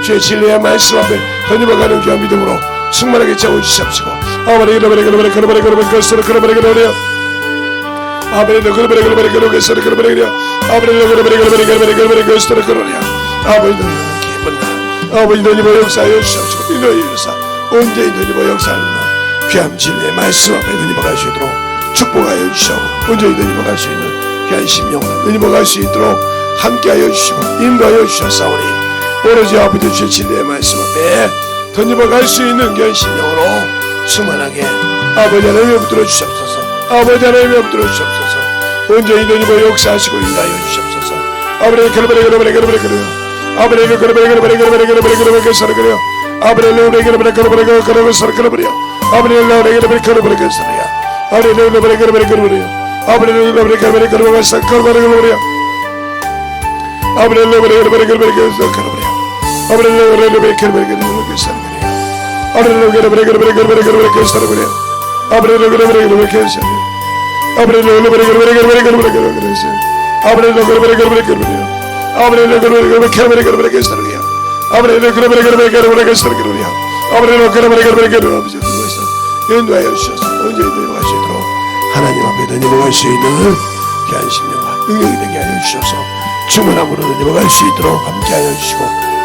주의 진리의 말씀 앞에 덧입어 가는 귀한 믿음으로 충만하게 채워 주시옵시고 아버지를 아버지도 그러버려 서로 그러버려 아버지도 그러버려 아버지도 기쁜 날 아버지도 덧입어 역사하여 주시옵시고 인도하여 주셔서 온전히 덧입어 역사하는 귀한 진리의 말씀 앞에 덧입어 갈 수 있도록 축복하여 주시고 온전히 덧입어 갈 수 있는 귀한 심령으로 덧입어 갈 수 있도록 함께하여 주시고 인도하여 주셨사오니 오로지 아버지 주의 진리의 말씀 앞에 덧입어 갈 수 있는 귀한 심령으로 충만하게 아버지 하나님을 붙들어 주시옵소서. 아버지 하나님을 붙들어 주시옵소서. 온전히 덧입어 역사하시고 인도하여 주시옵소서. 아버지 그러버려 아버지 인도하여 주셔서 온전히 덧입어갈 수 있도록 하나님 앞에 덧입어갈 수 있는 귀한 심령과 능력이 되게 하여 주셔서 충만함으로 덧입어갈 수 있도록 함께하여 주시고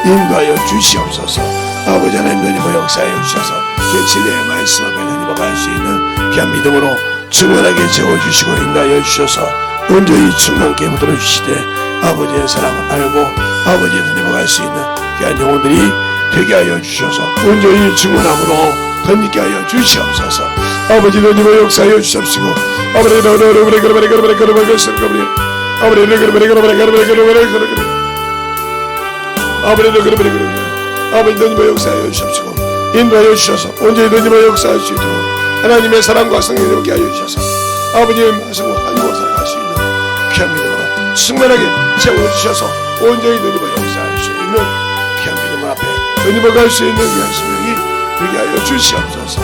인도하여 주시옵소서. 아버지 하나님 덧입어 역사하여 주셔서 주의 진리의 말씀 앞에 덧입어갈 수 있는 귀한 믿음으로 충만하게 채워주시고 인도하여 주셔서 온전히 충만하게 붙들어 주시되 아버지의 사랑을 알고 아버지의 덧입어갈 수 있는 귀한 영혼들이 되게 하여 주셔서 온전히 충만함으로 덧입게 하여 주시옵소서. 아버지 너님의 역사하여 주십시고 아버지 아버지 너님의 역사하여 주십시고 인도하여 주셔서 온전히 너님의 역사할 수 있도록 하나님의 사랑과 성령을 받게 하여 주셔서 아버지의 말씀을 가지고 살아갈 수 있는 귀한 믿음으로 충만하게 채워주셔서 온전히 너님의 역사할 수 있는 귀한 믿음 앞에 너님을 갈 수 있는 귀한 심령이 되게 하여 주시옵소서.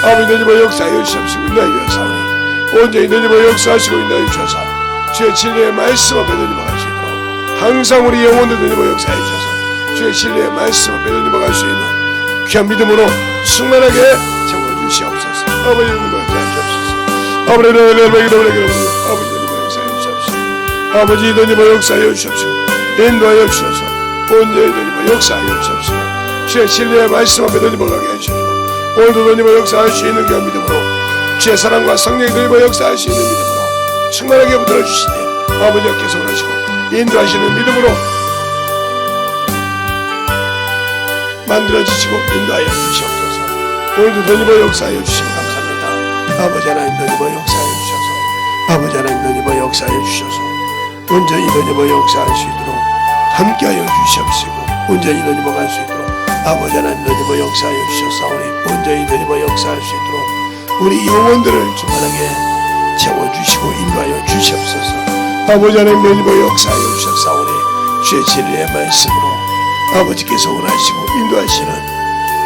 아버지 너님의 역사하여 주십시고 인도하여 주사오니 온전히 너님의 역사하시고 인도하여 주셔서 주의 진리의 말씀 앞에 너님을 갈 수 있도록 항상 우리 영혼들 너님의 역사하여 주셔서 주의 진리의 말씀 앞에 너님을 갈 수 있는 귀한 믿음으로 충만하게 채워주시옵소서. 아버지 너님의 역사하여 주옵소서. 아버지 너님의 역사하여 주옵소서. 아버지 너님의 역사하여 주옵소서. 인도하여 주셔서 온전히 너님의 역사하여 주옵소서. 주의 진리의 말씀 앞에 너님을 가게 하시옵소서. 오늘도 너님의 역사할 수 있는 귀한 믿음으로 주의 사랑과 성령이 너님의 역사할 수 있는 믿음으로 충만하게 붙들어 주시되 아버지께서 원하시고 인도하시는 믿음으로 만들어지시고 인도하여 주시옵소서. 오늘도 너님의 역사하여 주시면 감사합니다. 아버지 하나님 너님의 역사하여 주셔서 아버지 하나님 너님의 역사하여 주셔서 온전히 너님의 역사할 수 있도록 함께하여 주시옵시고 온전히 너님의 갈 수 있도록 아버지 하나님 너님의 역사하여 주셨사오니 온전히 너님의 역사할 수 있도록 우리 영혼들을 충만하게 채워주시고 인도하여 주시옵소서. 아버지 하나님 너님의 역사하여 주셨사오니 주의 진리의 말씀으로 아버지께서 원하시고 인도하시는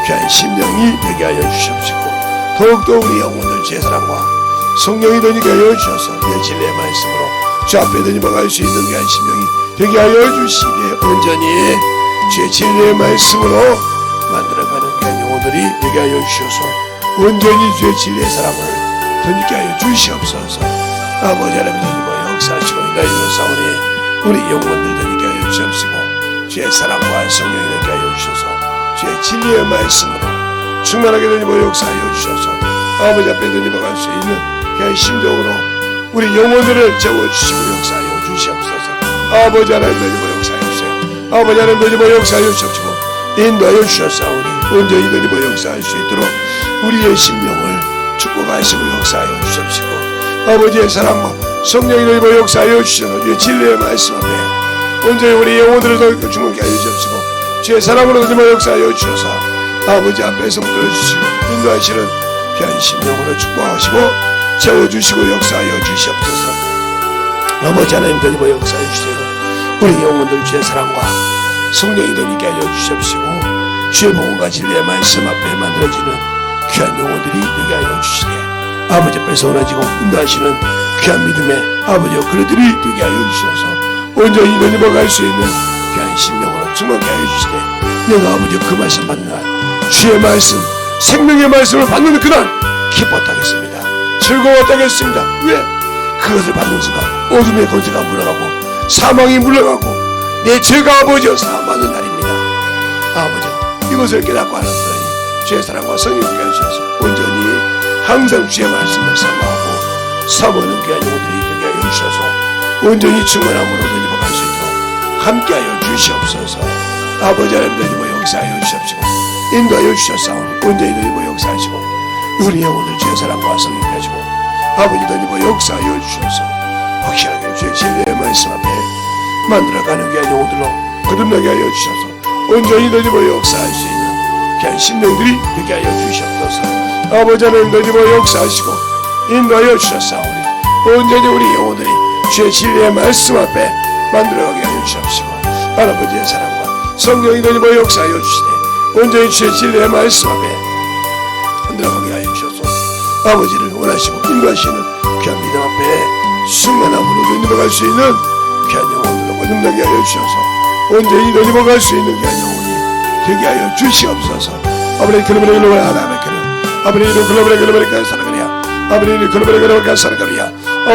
귀한 심령이 되게 하여 주시옵시고 더욱더 우리 영혼들 주의 사랑과 성령이 되게 하여 주셔서 주의 진리의 말씀으로 주 앞에 너님과 갈 수 있는 귀한 심령이 되게 하여 주시되 온전히 주의 진리의 말씀으로 만들어가는 귀한 영혼들이 되게 하여 주셔서 온전히 주의 진리의 사랑을 던지게 하여 주시옵소서. 아버지 하나님 너님의 역사하시고 인도하여 주사오니 우리 영혼들 던지게 하여 주시옵시고 주의 사랑과 성령이 되게 하여 주셔서 주의 진리의 말씀으로 충만하게 너님의 역사하여 주셔서 아버지 앞에 너님과 갈 수 있는 귀한 심정으로 우리 영혼들을 채워주시고 역사하여 주시옵소서. 아버지 하나님 너님의 역사하여 주세요. 아버지 하나님 너님의 역사하여 주시옵시고 인도하여 주셨사오니 온전히 너님의 역사할 수 있도록 우리의 심령을 축복하시고 역사하여 주시옵시고 아버지의 사랑과 성령이 너님의 역사하여 주셔서 주의 진리의 말씀 앞에 온전히 우리 영혼들을 더 충만하게 하여 주시옵시고 주의 사랑으로 너님의 역사하여 주셔서 아버지 앞에서 붙들어주시고 인도하시는 귀한 심령으로 축복하시고 채워주시고 역사하여 주시옵소서. 아버지 하나님 너님의 역사하여 주세요. 우리 영혼들 주의 사랑과 성령이 되게 하여 주시옵시고 주의 복음과 진리의 말씀 앞에 만들어지는 귀한 영혼들이 되게 하여 주시되 아버지 앞에서 원하시고 인도하시는 귀한 믿음의 아버지와 그들이 되게 하여 주셔서 온전히 너님과 갈 수 있는 귀한 심령으로 충만하게 하여 주시되 내가 아버지 그 말씀 받는 날 주의 말씀 생명의 말씀을 받는 그날 기뻤다겠습니다. 즐거웠다겠습니다. 왜? 그것을 받는 순간 어둠의 권세가 물러가고 사망이 물러가고 내 죄가 아버지여 사함하는 날입니다. 아버지 이것을 깨닫고 하는 분이 주의 사랑과 성령을 하셔서 온전히 항상 주의 말씀을 사모하고 사모하는 귀한 영혼들이 되게 하여 주셔서 온전히 충만함으로 너님과 갈 수 있도록 함께하여 주시옵소서. 아버지 하나님 너님의 역사하여 주시옵시고 인도하여 주셨사오니 온전히 너님의 역사하시고 우리 영혼을 주의 사랑과 성령을 가지고 아버지 너님의 역사하여 주셔서 확실하게 주의 진리의 말씀 앞에 만들어가는 귀한 영혼들로 거듭나게 하여 주셔서 온전히 너님의 역사할 수 있는 귀한 심령들이 되게 하여 주시옵소서. 아버지 하나님 너님의 역사하시고 인도하여 주셨사오니 온전히 우리 영혼들이 주의 진리의 말씀 앞에 만들어가게 하여 주시옵시고 할아버지의 사랑과 성령이 너님의 역사하여 주시되 온전히 주의 진리의 말씀 앞에 만들어가게 하여 주셔서 아버지를 원하시고 인도하시는 귀한 믿음 앞에 충만함으로 너님과 갈 수 있는 귀한 영혼들로 거듭나게 하여 주셔서 온전히 너님과 갈 수 있는 귀한 영혼이 되게 하여 주시옵소서. 아버지 그러므로 이로 하나님의 그는 아버지 이로 그러므로 살아가랴 아버지 이로 그러므로 살아가랴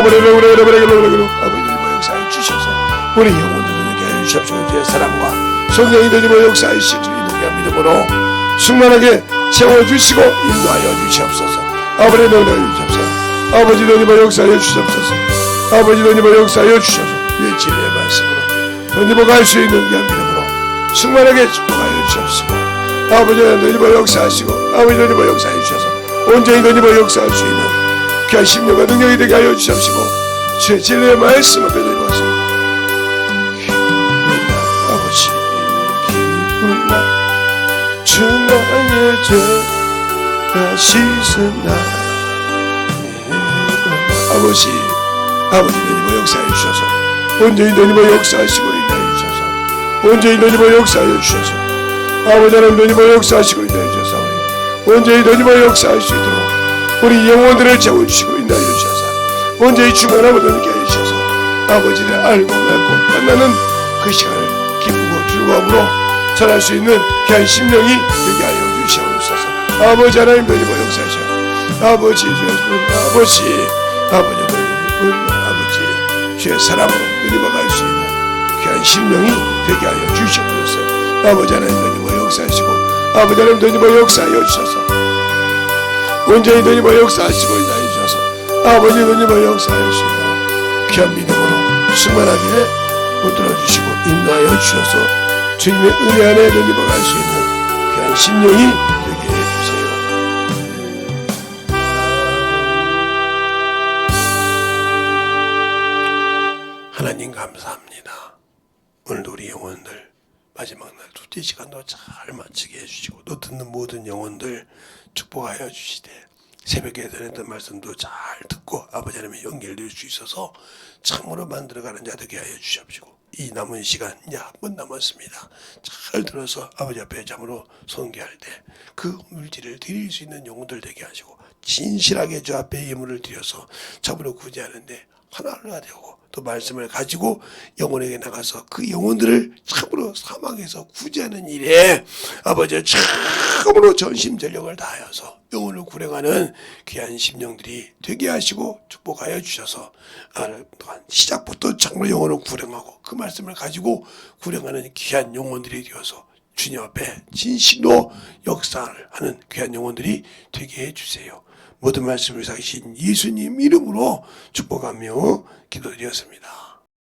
아버지 이로 그러므로 아버지 너님의 역사해 주셔서 우리 영혼들을 되게 하여 주시옵소서. 주의 사랑과 성령이 너님의 역사해 주실 수 있는 귀한 믿음으로 충만하게 채워주시고 인도하여 주시옵소서. 아버지 너님의 주시옵소서. 아버지 너님의 역사해 주시옵소서. 아버지 너님의 역사하여 주셔서 이 진리의 말씀으로 너님과 갈 수 있는 귀한 믿음으로 충만하게 축복하여 주시옵시고 아버지 하나님 너희와 역사하시고 아버지 너희와 역사해 주셔서 온전히 너희와 역사할 수 있는 귀한 심령과 능력이 되게 하여 주시옵시고 주의 진리의 말씀을 배달받으시고 아버지 기쁘나 주 나의 죄 씻으나 아버지 너희와 역사해 주셔서 온전히 너희와 역사하시고 인도해 주셔서 온전히 너희와 역사하여 주셔서 아버지 하나님 너희와 역사하시고 인도해 주셔서 온전히 너희와 역사할 수 있도록 우리 영혼들을 채워주시고 인도해 주셔서 온전히 충만하고 너희께 해주셔서 아버지를 알고 맺고 만나는 그 시간을 기쁘고 즐거움으로 전할 수 있는 귀한 심령이 되게 하여 주시옵소서. 아버지 하나님 너희와 역사하시오. 아버지 주의 사랑으로 너희와 갈 수 있는 귀한 심령이 되게 하여 주시옵소서. 아버지 하나님 너희와 역사하시고 아버지 하나님 너희와 역사하여 주셔서 온전히 너희와 역사하시고 인도하여 주셔서 아버지 너희와 역사하여 주시고 귀한 믿음으로 충만하게 붙들어 주시고 인도하여 주셔서 주님의 은혜 안에 너희와 갈 수 있는 귀한 심령이 되게 해주세요. 하나님 감사합니다. 오늘도 우리 영혼들 마지막 날 두째 시간도 잘 마치게 해주시고 또 듣는 모든 영혼들 축복하여 주시되 새벽에 전했던 말씀도 잘 듣고 아버지 하나님의 연결될 수 있어서 참으로 만들어가는 자 되게 하여 주시옵시고 이 남은 시간 이제 한 번 남았습니다. 잘 들어서 아버지 앞에 참으로 선교할 때 그 물질을 드릴 수 있는 영혼들 되게 하시고 진실하게 주 앞에 예물을 드려서 참으로 구제하는데 하나가 되고 또 말씀을 가지고 영혼에게 나가서 그 영혼들을 참으로 사망해서 구제하는 일에 아버지 참으로 전심전력을 다하여서 영혼을 구령하는 귀한 심령들이 되게 하시고 축복하여 주셔서 시작부터 참으로 영혼을 구령하고 그 말씀을 가지고 구령하는 귀한 영혼들이 되어서 주님 앞에 진실로 역사를 하는 귀한 영혼들이 되게 해주세요. 모든 말씀을 사신 예수님 이름으로 축복하며 기도드렸습니다.